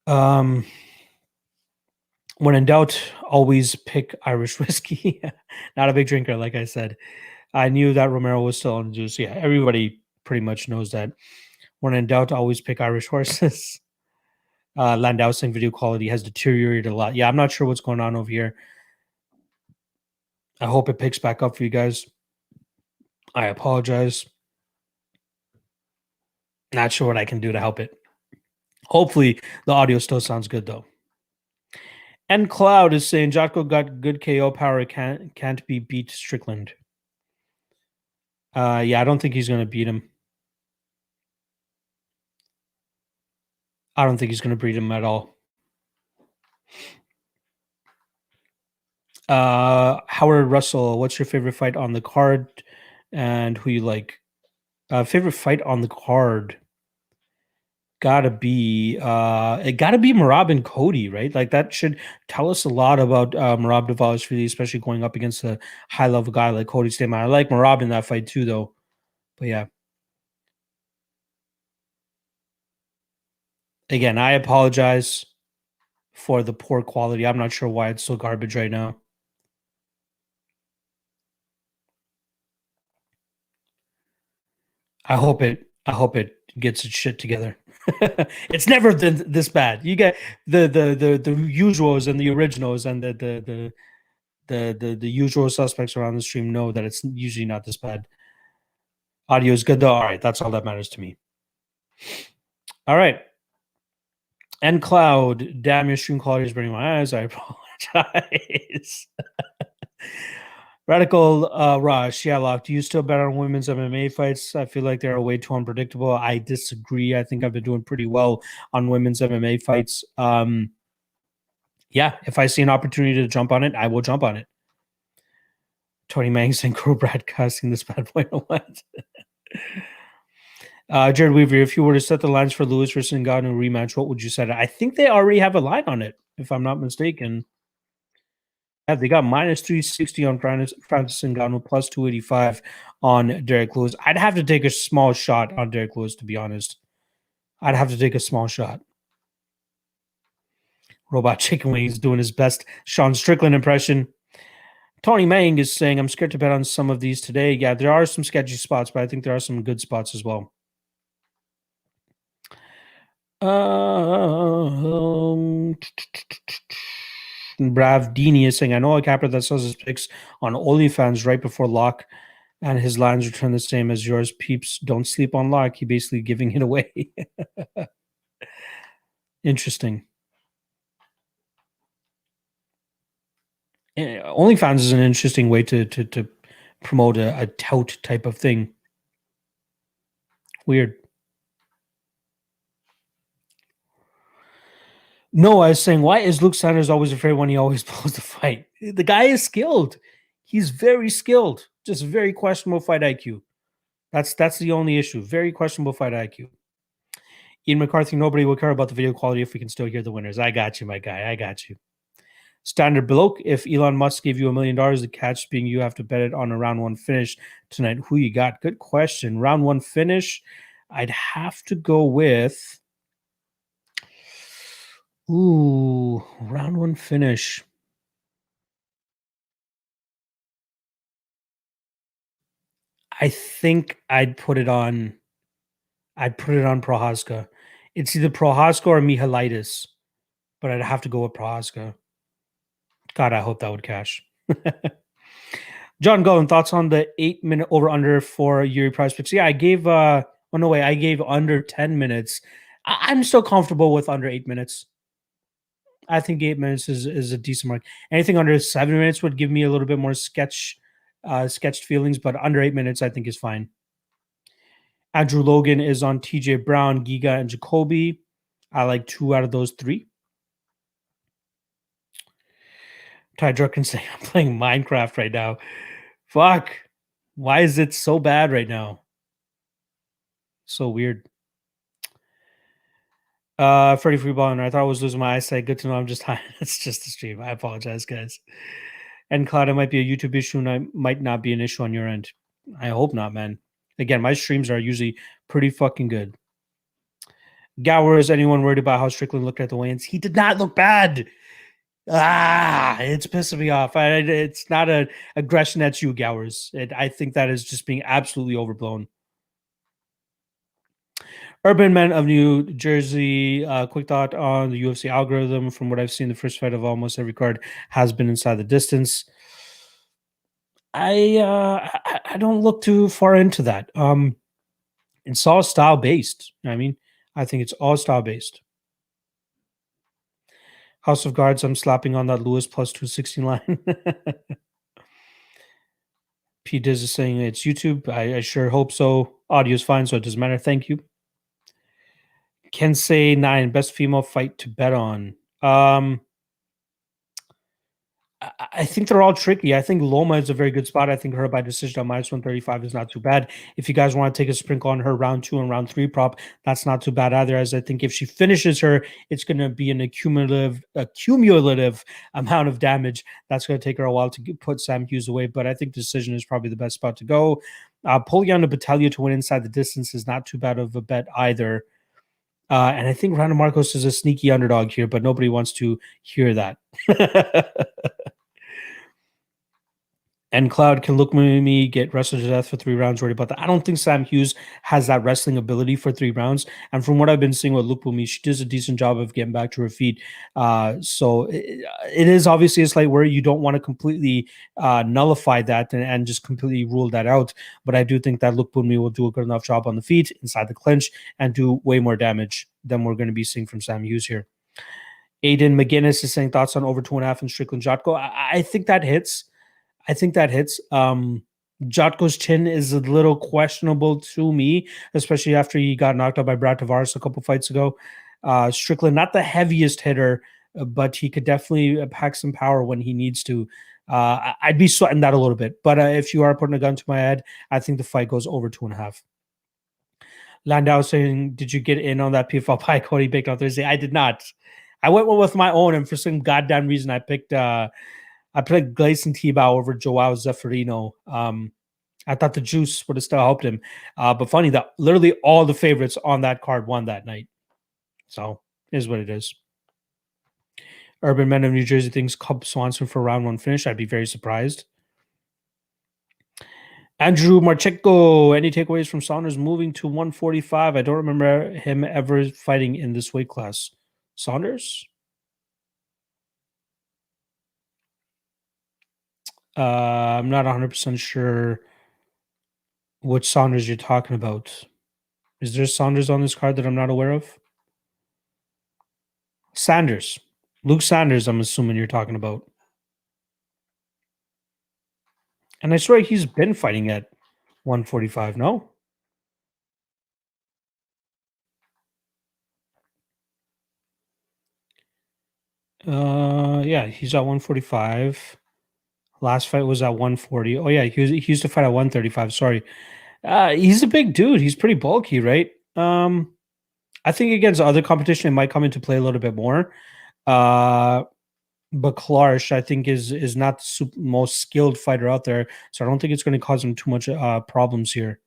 When in doubt, always pick Irish whiskey. Not a big drinker, like I said. I knew that Romero was still on the juice. Yeah, everybody pretty much knows that. When in doubt, always pick Irish horses. Landau saying video quality has deteriorated a lot. Yeah, I'm not sure what's going on over here. I hope it picks back up for you guys. I apologize. Not sure what I can do to help it. Hopefully, the audio still sounds good, though. And Cloud is saying Jotko got good KO power. Can't be beat Strickland. Yeah, I don't think he's going to beat him. I don't think he's going to beat him at all. Howard Russell, what's your favorite fight on the card and who you like? Favorite fight on the card gotta be Merab and Cody, right? Like, that should tell us a lot about Merab Dvalishvili, especially going up against a high level guy like Cody Stamen. I like Merab in that fight too, though. But yeah. Again, I apologize for the poor quality. I'm not sure why it's so garbage right now. I hope it gets its shit together. It's never been this bad. You get the usuals and the originals and the usual suspects around the stream know that it's usually not this bad. Audio is good though. All right, that's all that matters to me. All right. And Cloud, damn, your stream quality is burning my eyes. I apologize. Radical Raj, Shylock, do you still bet on women's MMA fights? I feel like they're way too unpredictable. I disagree. I think I've been doing pretty well on women's MMA fights. Yeah, if I see an opportunity to jump on it, I will jump on it. Tony Mangs and Crow broadcasting this bad boy. What? Jared Weaver, if you were to set the lines for Lewis versus Ngannou rematch, what would you set it? I think they already have a line on it, if I'm not mistaken. Yeah, they got minus 360 on Francis Ngannou, plus 285 on Derek Lewis. I'd have to take a small shot on Derek Lewis, to be honest. I'd have to take a small shot. Robot Chicken Wings doing his best Sean Strickland impression. Tony Mang is saying, I'm scared to bet on some of these today. Yeah, there are some sketchy spots, but I think there are some good spots as well. Brav Dini is saying, I know a capper that sells his picks on OnlyFans right before lock, and his lines return the same as yours. Peeps, don't sleep on lock. He basically giving it away. Interesting. OnlyFans is an interesting way to promote a tout type of thing. Weird. No, I was saying, why is Luke Sanders always afraid when he always blows the fight? The guy is skilled. He's very skilled. Just very questionable fight IQ. That's the only issue. Very questionable fight IQ. Ian McCarthy, nobody will care about the video quality if we can still hear the winners. I got you, my guy. I got you. Standard bloke, if Elon Musk gave you $1 million, the catch being you have to bet it on a round one finish tonight. Who you got? Good question. Round one finish, I'd have to go with. Ooh, round one finish. I think I'd put it on. I'd put it on Prochazka. It's either Prochazka or Mihalaitis, but I'd have to go with Prochazka. God, I hope that would cash. John Golden, thoughts on the 8-minute over under for Yuri Prize Picks? Yeah, I gave I gave under 10 minutes. I'm still comfortable with under 8 minutes. I think 8 minutes is a decent mark. Anything under 7 minutes would give me a little bit more sketched feelings, but under 8 minutes I think is fine. Andrew Logan is on TJ Brown, Giga, and Jacoby. I like 2 out of those 3. Ty Drucken saying, I'm playing Minecraft right now. Fuck. Why is it so bad right now? So weird. Freddie Freeballer, I thought I was losing my eyesight. Good to know I'm just high. It's just a stream. I apologize, guys. And Cloud, it might be a YouTube issue and I might not be an issue on your end. I hope not, man. Again, my streams are usually pretty fucking good. Gower, is anyone worried about how Strickland looked at the weigh-ins? He did not look bad. It's pissing me off. It's not an aggression at you, Gowers. I think that is just being absolutely overblown. Urban Man of New Jersey, quick thought on the UFC algorithm. From what I've seen, the first fight of almost every card has been inside the distance. I don't look too far into that. It's all style based. I mean, I think it's all style based. House of Cards, I'm slapping on that Lewis plus 260 line. P Diz is saying it's YouTube. I sure hope so. Audio is fine, so it doesn't matter. Thank you. Can say 9, best female fight to bet on. I think they're all tricky. I think Loma is a very good spot. I think her by decision on minus 135 is not too bad. If you guys want to take a sprinkle on her round 2 and round 3 prop, that's not too bad either. As I think if she finishes her, it's going to be an cumulative amount of damage. That's going to take her a while to put Sam Hughes away. But I think decision is probably the best spot to go. Poliana Battaglia to win inside the distance is not too bad of a bet either. And I think Randa Marcos is a sneaky underdog here, but nobody wants to hear that. And Cloud can look me get wrestled to death for 3 rounds. Worried about that. I don't think Sam Hughes has that wrestling ability for 3 rounds. And from what I've been seeing with Luke Bumi, she does a decent job of getting back to her feet. So it is obviously a slight worry. You don't want to completely nullify that and just completely rule that out. But I do think that Luke Bumi will do a good enough job on the feet, inside the clinch, and do way more damage than we're going to be seeing from Sam Hughes here. Aiden McGinnis is saying thoughts on over 2.5 in Strickland Jotko. I think that hits. Jotko's chin is a little questionable to me, especially after he got knocked out by Brad Tavares a couple fights ago. Strickland, not the heaviest hitter, but he could definitely pack some power when he needs to. I'd be sweating that a little bit. But if you are putting a gun to my head, I think the fight goes over 2.5. Landau saying, did you get in on that PFL pie Cody baked on Thursday? I did not. I went with my own, and for some goddamn reason, I picked I played Gleison Tebow over Joao Zeffirino. I thought the juice would have still helped him. But funny that literally all the favorites on that card won that night. So is what it is. Urban Men of New Jersey thinks Cub Swanson for round one finish. I'd be very surprised. Andrew Marchenko, any takeaways from Saunders moving to 145? I don't remember him ever fighting in this weight class. Saunders? I'm not 100% sure which Saunders you're talking about. Is there Saunders on this card that I'm not aware of? Sanders. Luke Sanders, I'm assuming you're talking about. And I swear he's been fighting at 145, no? Yeah, he's at 145. Last fight was at 140. Oh yeah, he used to fight at 135. Sorry. He's a big dude. He's pretty bulky, right? I think against other competition it might come into play a little bit more. But Klarsh, I think, is not the most skilled fighter out there, so I don't think it's going to cause him too much problems here.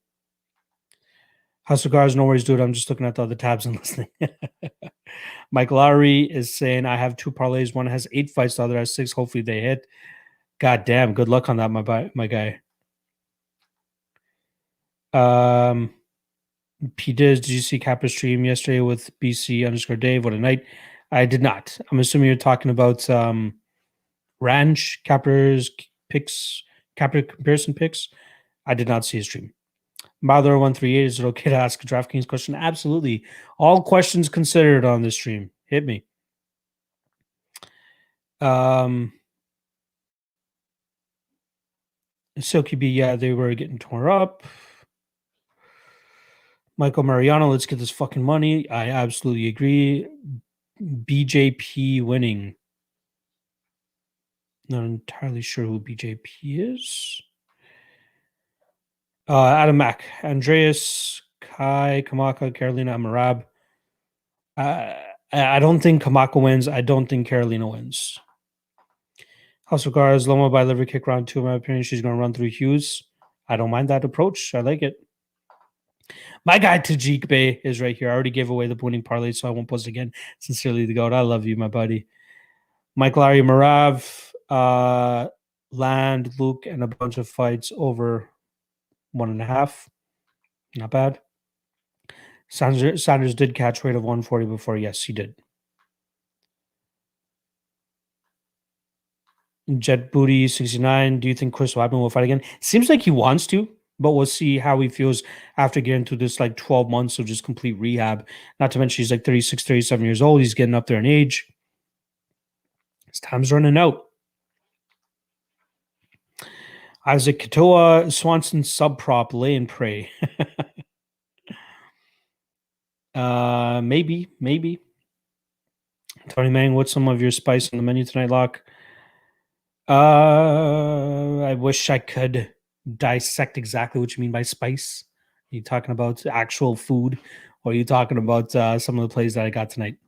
House Cigars, no worries, dude. I'm just looking at the other tabs and listening. Mike Lowry is saying, I have two parlays. One has 8 fights, the other has 6. Hopefully they hit. God damn, good luck on that, my guy. P. Did you see Capper stream yesterday with BC_Dave? What a night. I did not. I'm assuming you're talking about Ranch, Capper's picks, Capper comparison picks. I did not see his stream. Mother 138, is it okay to ask a DraftKings question? Absolutely. All questions considered on this stream. Hit me. Silky B, yeah, they were getting torn up. Michael Mariano, let's get this fucking money. I absolutely agree. BJP winning. Not entirely sure who BJP is. Adam Mack, Andreas, Kai, Kamaka, Carolina, Amarab. I don't think Kamaka wins. I don't think Carolina wins. House of Cards, Loma by liver kick round 2. In my opinion, she's going to run through Hughes. I don't mind that approach. I like it. My guy Tajik Bey is right here. I already gave away the winning parlay, so I won't post again. Sincerely, the GOAT. I love you, my buddy. Mike Larry, Marav, Land, Luke, and a bunch of fights over 1.5. Not bad. Sanders did catch weight of 140 before. Yes, he did. Jet Booty 69. Do you think Chris Weidman will fight again? Seems like he wants to, but we'll see how he feels after getting through this like 12 months of just complete rehab. Not to mention he's like 36, 37 years old. He's getting up there in age. His time's running out. Isaac Katoa, Swanson sub prop, lay and pray. Maybe. Tony Mang, what's some of your spice on the menu tonight, Locke? I wish I could dissect exactly what you mean by spice. Are you talking about actual food, or are you talking about some of the plays that I got tonight?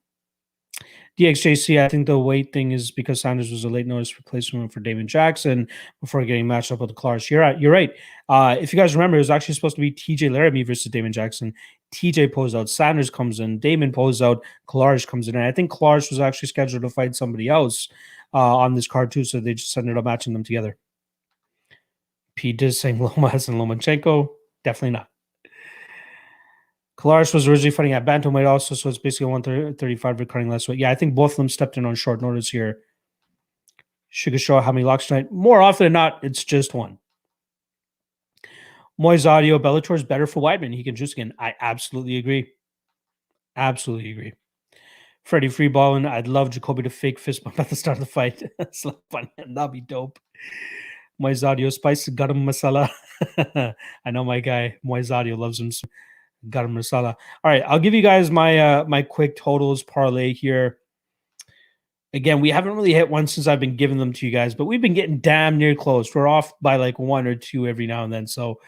DXJC, I think the weight thing is because Sanders was a late notice replacement for Damon Jackson before getting matched up with the Clarks. You're right. If you guys remember, it was actually supposed to be TJ Laramie versus Damon Jackson. TJ pulls out, Sanders comes in, Damon pulls out, Clark comes in. And I think Clark was actually scheduled to fight somebody else on this card too, so they just ended up matching them together. Pete is saying Lomas and Lomachenko. Definitely not. Kalaris was originally fighting at bantamweight also, so it's basically 135 recurring less weight. Yeah, I think both of them stepped in on short notice here. Sugar show how many locks tonight? More often than not, it's just one. Moy's audio, Bellator's better for Weidman. He can juice again. I absolutely agree. Freddie Freeballing, I'd love Jacoby to fake fist bump at the start of the fight. That's so fun. That'd be dope. Moy's audio, spice garam masala. I know my guy, Moy's audio, loves him. Garam masala. All right, I'll give you guys my my quick totals parlay here. Again, we haven't really hit one since I've been giving them to you guys, but we've been getting damn near close. We're off by like 1 or 2 every now and then, so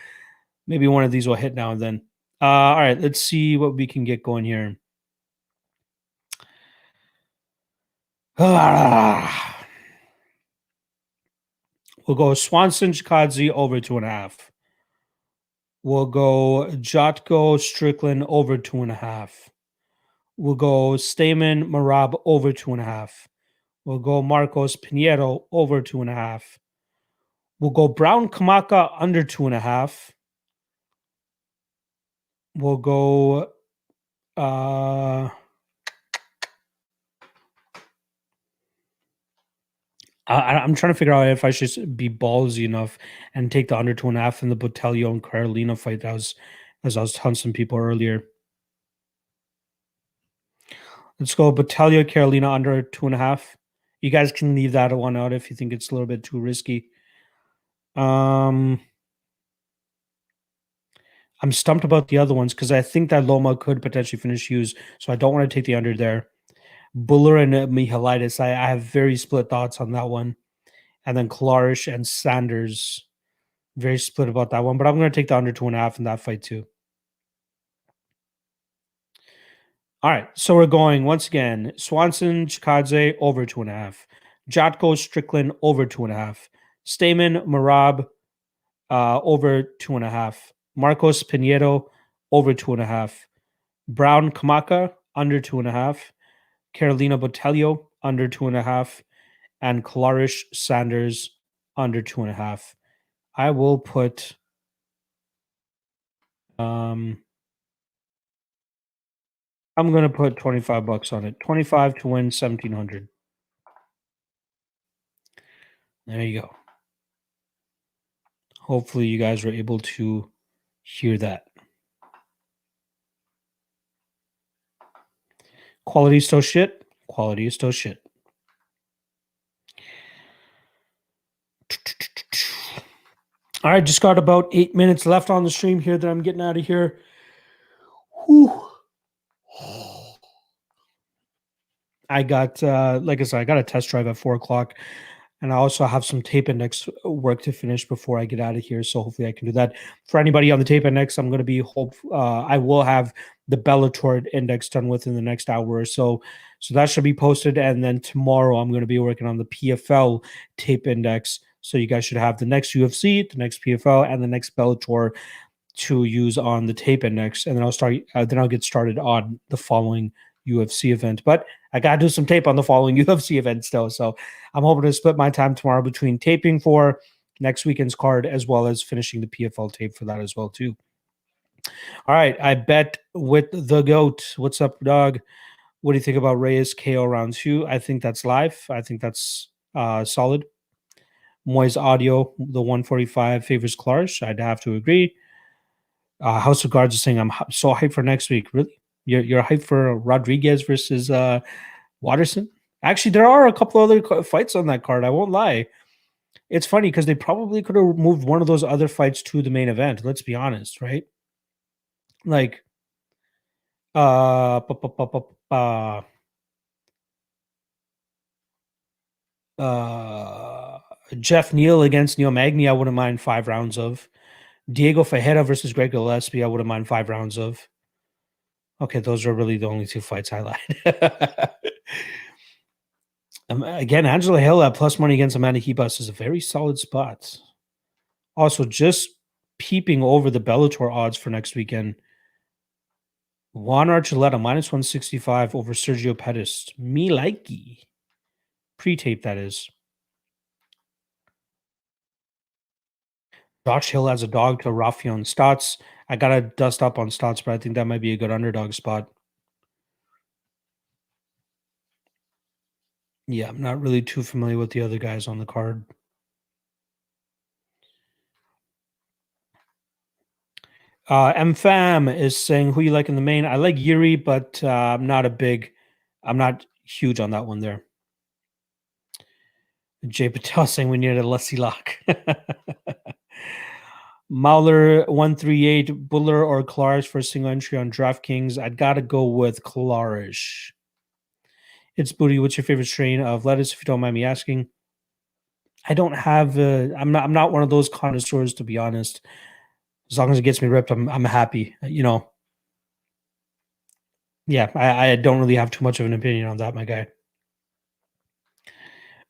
maybe one of these will hit now and then. All right, let's see what we can get going here. We'll go Swanson Chikadze over 2.5. We'll go Jotko Strickland over 2.5. We'll go Stamen Marab over 2.5. We'll go Marcos Pinheiro over 2.5. We'll go Brown Kamaka under 2.5. We'll go I'm trying to figure out if I should be ballsy enough and take the under 2.5 in the Botelho and Carolina fight as I was telling some people earlier. Let's go Botelho Carolina under 2.5. You guys can leave that one out if you think it's a little bit too risky. I'm stumped about the other ones because I think that Loma could potentially finish Hughes, so I don't want to take the under there. Buller and Mihalaitis, I have very split thoughts on that one. And then Klarish and Sanders, very split about that one, but I'm going to take the under 2.5 in that fight too. All right, so we're going once again Swanson Chikadze over 2.5, Jotko Strickland over 2.5, Stamen Marab over 2.5, Marcos Pinheiro over 2.5, Brown Kamaka under 2.5, Carolina Botelho under 2.5, and Klarish Sanders under 2.5. I will put I'm gonna put $25 on it. 25 to win 1,700. There you go. Hopefully you guys were able to hear that. Quality is still shit. Quality is still shit. All right, just got about 8 minutes left on the stream here that I'm getting out of here. Whew. I got, like I said, I got a test drive at 4 o'clock, and I also have some tape index work to finish before I get out of here. So hopefully I can do that. For anybody on the tape index, I'm going to be I will have the Bellator index done within the next hour or so. So that should be posted, and then tomorrow I'm going to be working on the PFL tape index. So you guys should have the next UFC, the next PFL, and the next Bellator to use on the tape index, and then I'll get started on the following UFC event. But I got to do some tape on the following UFC event still. So I'm hoping to split my time tomorrow between taping for next weekend's card as well as finishing the PFL tape for that as well too. All right, I bet with the GOAT. What's up, dog? What do you think about Reyes KO round 2? I think that's live. I think that's solid. Moy's audio, the 145 favors Klarish. I'd have to agree. House of Guards is saying I'm so hyped for next week. Really? You're hyped for Rodriguez versus Watterson? Actually, there are a couple other fights on that card. I won't lie. It's funny because they probably could have moved one of those other fights to the main event. Let's be honest, right? Like, Jeff Neal against Neil Magny, I wouldn't mind 5 rounds of. Diego Ferreira versus Greg Gillespie, I wouldn't mind 5 rounds of. Okay, those are really the only 2 fights I like. Again, Angela Hill at plus money against Amanda Hebus is a very solid spot. Also, just peeping over the Bellator odds for next weekend. Juan Archuleta minus 165 over Sergio Pettis. Me likey. Pre-tape, that is. Josh Hill has a dog to Rafion Stotts. I got to dust up on Stotts, but I think that might be a good underdog spot. Yeah, I'm not really too familiar with the other guys on the card. MFAM is saying who you like in the main. I like Yuri, but I'm not huge on that one there. Jay Patel saying we need a Lassie lock. Mauler 138, Buller or Klarish for a single entry on DraftKings. I'd got to go with Klarish. It's Booty. What's your favorite strain of lettuce, if you don't mind me asking? I don't have. I'm not one of those connoisseurs, to be honest. As long as it gets me ripped, I'm happy. You know. Yeah, I don't really have too much of an opinion on that, my guy.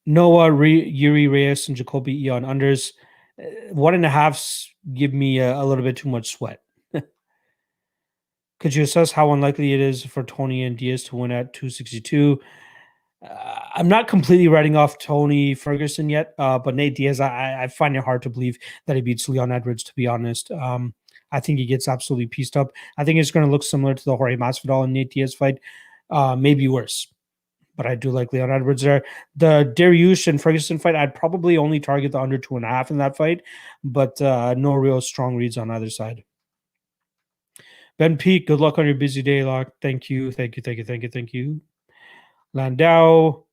Noah, Yuri Reyes, and Jacoby Eon unders. 1.5s give me a little bit too much sweat. Could you assess how unlikely it is for Tony and Diaz to win at 262? I'm not completely writing off Tony Ferguson yet, but Nate Diaz, I find it hard to believe that he beats Leon Edwards, to be honest. I think he gets absolutely pieced up. I think it's going to look similar to the Jorge Masvidal and Nate Diaz fight, maybe worse. But I do like Leon Edwards there. The Dariush and Ferguson fight, I'd probably only target the under 2.5 in that fight, but no real strong reads on either side. Ben Peak, good luck on your busy day, Lock. Thank you, thank you, thank you, thank you, thank you. Landau,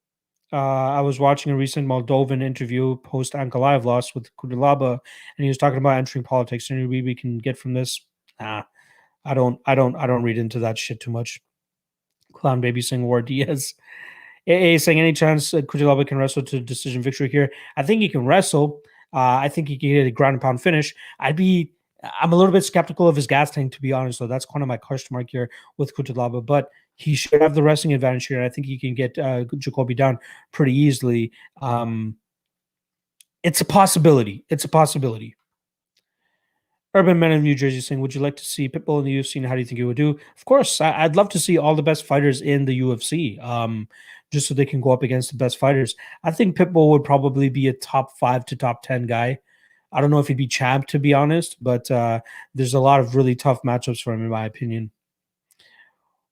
I was watching a recent Moldovan interview post Ankalaev loss with Kudalaba, and he was talking about entering politics. Any read we can get from this? Nah, I don't read into that shit too much. Clown baby saying War Diaz. AA saying any chance Kudalaba can wrestle to decision victory here? I think he can wrestle. I think he can get a ground and pound finish. I'm a little bit skeptical of his gas tank, to be honest, though. That's kind of my question mark here with Kutalaba, but he should have the wrestling advantage here. I think he can get Jacoby down pretty easily. It's a possibility. It's a possibility. Urban Men of New Jersey saying, would you like to see Pitbull in the UFC, and how do you think he would do? Of course, I'd love to see all the best fighters in the UFC, just so they can go up against the best fighters. I think Pitbull would probably be a top 5 to top 10 guy. I don't know if he'd be champ, to be honest, but there's a lot of really tough matchups for him, in my opinion.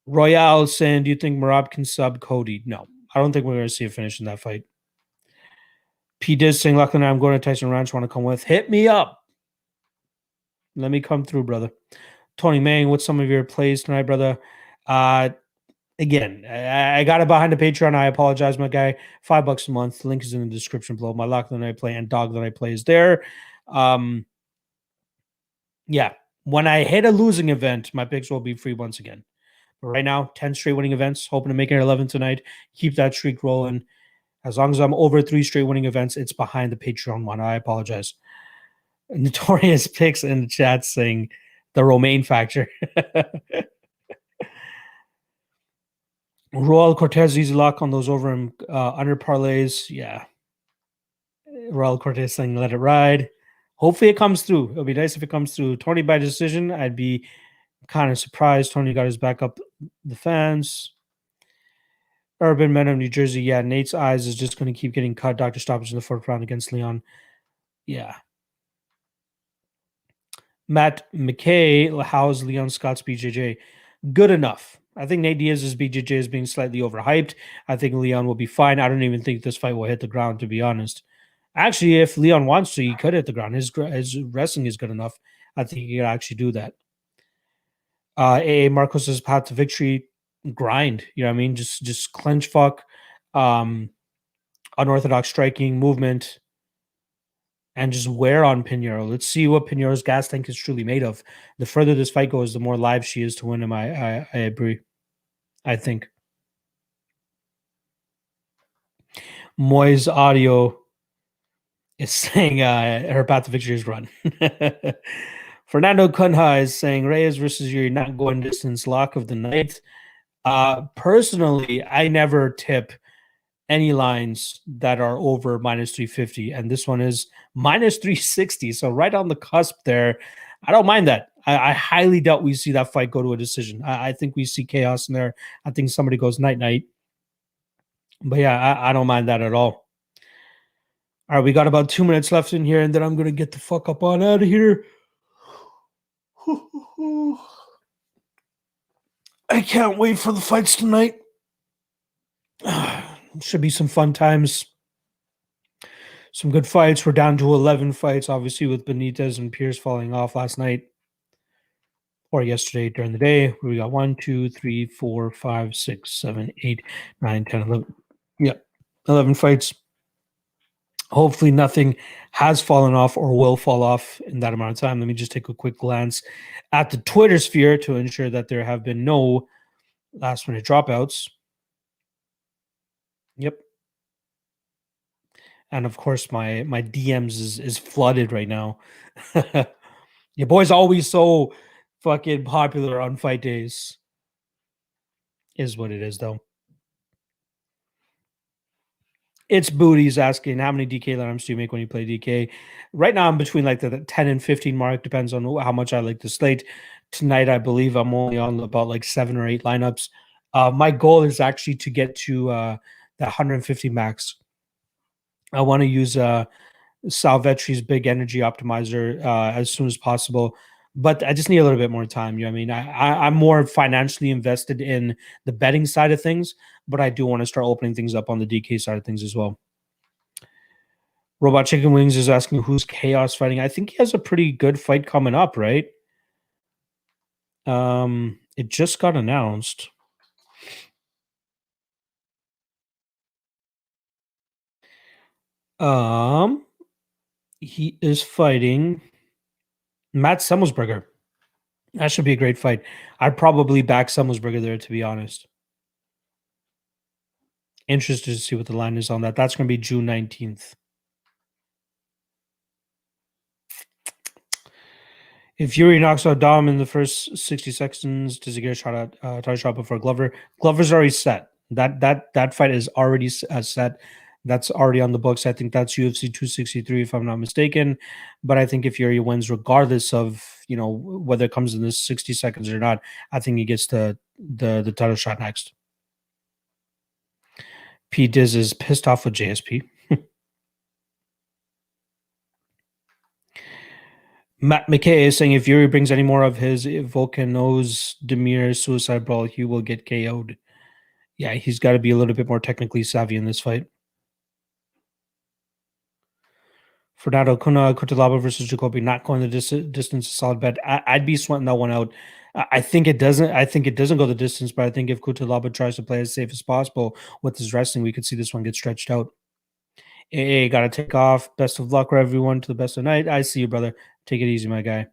Royale saying, do you think Marab can sub Cody? No, I don't think we're going to see a finish in that fight. P. Diz saying, Lachlan, I'm going to Tyson Ranch. Want to come with? Hit me up. Let me come through, brother. Tony Mang, what's some of your plays tonight, brother? Again, I got it behind the Patreon. I apologize, my guy. $5 a month. Link is in the description below. My Lock the Night play and Dog the Night play is there. Yeah, when I hit a losing event, my picks will be free once again. But right now, 10 straight winning events. Hoping to make it 11 tonight. Keep that streak rolling. As long as I'm over 3 straight winning events, it's behind the Patreon one. I apologize. Notorious picks in the chat saying the Romaine factor. Royal Cortez easy lock on those over and under parlays. Yeah. Royal Cortez saying let it ride. Hopefully it comes through. It'll be nice if it comes through. Tony by decision. I'd be kind of surprised. Tony got his back up the fence. Urban Men of New Jersey. Yeah, Nate's eyes is just going to keep getting cut. Dr. Stoppage in the 4th round against Leon. Yeah. Matt McKay, how's Leon Scott's BJJ? Good enough. I think Nate Diaz's BJJ is being slightly overhyped. I think Leon will be fine. I don't even think this fight will hit the ground, to be honest. Actually, if Leon wants to, he could hit the ground. His wrestling is good enough. I think he could actually do that. AA Marcos's path to victory, grind. You know what I mean? Just clench fuck, unorthodox striking, movement, and just wear on Pinheiro. Let's see what Pinheiro's gas tank is truly made of. The further this fight goes, the more live she is to win him. I agree. I think. Moy's audio is saying her path to victory is run. Fernando Cunha is saying Reyes versus Yuri not going distance lock of the night. Personally, I never tip any lines that are over minus 350, and this one is minus 360, so right on the cusp there. I don't mind that. I highly doubt we see that fight go to a decision. I think we see chaos in there. I think somebody goes night-night. But yeah, I don't mind that at all. All right, we got about 2 minutes left in here, and then I'm going to get the fuck up on out of here. I can't wait for the fights tonight. Should be some fun times. Some good fights. We're down to 11 fights, obviously, with Benitez and Pierce falling off last night or yesterday during the day. We got 1, 2, 3, 4, 5, 6, 7, 8, 9, 10, 11. Yep, 11 fights. Hopefully nothing has fallen off or will fall off in that amount of time. Let me just take a quick glance at the Twitter sphere to ensure that there have been no last-minute dropouts. Yep. And of course, my DMs is flooded right now. Your boy's always so fucking popular on fight days. Is what it is, though. It's Booty's asking how many DK lineups do you make when you play DK? Right now, I'm between like the 10 and 15 mark. Depends on how much I like the slate. Tonight, I believe I'm only on about like 7 or 8 lineups. My goal is actually to get to the 150 max. I want to use Salvetri's big energy optimizer as soon as possible. But I just need a little bit more time. You know what I mean? I'm more financially invested in the betting side of things, but I do want to start opening things up on the DK side of things as well. Robot Chicken Wings is asking who's Chaos fighting. I think he has a pretty good fight coming up, right? It just got announced. Um, he is fighting Matt Semmelsberger. That should be a great fight. I'd probably back Semmelsberger there, to be honest. Interested to see what the line is on that. That's going to be June 19th. If Yuri knocks out Dom in the first 60 seconds, does he get a shot at title shot before Glover? Glover's already set. That fight is already set. That's already on the books. I think that's UFC 263, if I'm not mistaken. But I think if Yuri wins, regardless of whether it comes in the 60 seconds or not, I think he gets the title shot next. P Diz is pissed off with JSP. Matt McKay is saying if Yuri brings any more of his Volcano's Demir suicide brawl, he will get KO'd. Yeah, he's got to be a little bit more technically savvy in this fight. Fernando Cutelaba versus Jacoby, not going the distance, solid bet. I'd be sweating that one out. I think it doesn't. I think it doesn't go the distance, but I think if Cutelaba tries to play as safe as possible with his wrestling, we could see this one get stretched out. Hey, gotta take off. Best of luck for everyone. To the best of night. I see you, brother. Take it easy, my guy.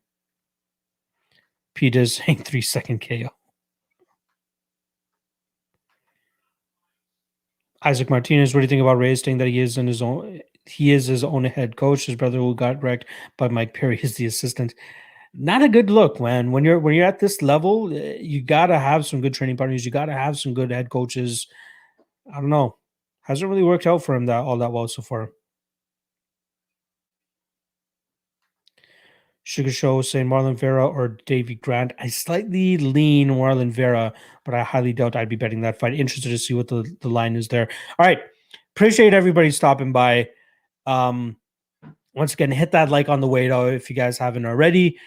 P does saying 3-second KO. Isaac Martinez, what do you think about Reyes saying that he is his own head coach? His brother who got wrecked by Mike Perry is the assistant. Not a good look, man. When you're at this level, you gotta have some good training partners. You gotta have some good head coaches. I don't know. Hasn't really worked out for him all that well so far. Sugar Show saying Marlon Vera or Davy Grant. I slightly lean Marlon Vera, but I highly doubt I'd be betting that fight. Interested to see what the line is there. All right. Appreciate everybody stopping by. Once again, hit that like on the way though if you guys haven't already.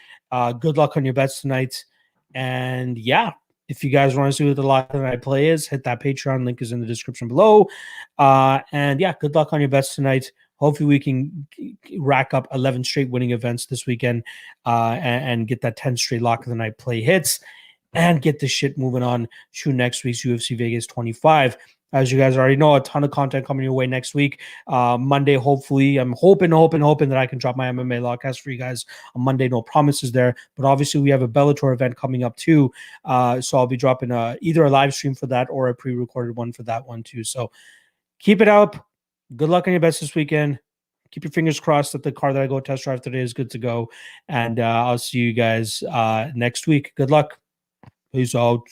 Good luck on your bets tonight. And yeah, if you guys want to see what the lock of the night play is, hit that Patreon. Link is in the description below. And yeah, good luck on your bets tonight. Hopefully we can rack up 11 straight winning events this weekend and get that 10 straight lock of the night play hits and get this shit moving on to next week's UFC Vegas 25. As you guys already know, a ton of content coming your way next week. Monday, hopefully, I'm hoping that I can drop my MMA lawcast for you guys on Monday. No promises there, but obviously we have a Bellator event coming up too. So I'll be dropping either a live stream for that or a pre-recorded one for that one too. So keep it up. Good luck on your bets this weekend. Keep your fingers crossed that the car that I go test drive today is good to go. And I'll see you guys next week. Good luck. Peace out.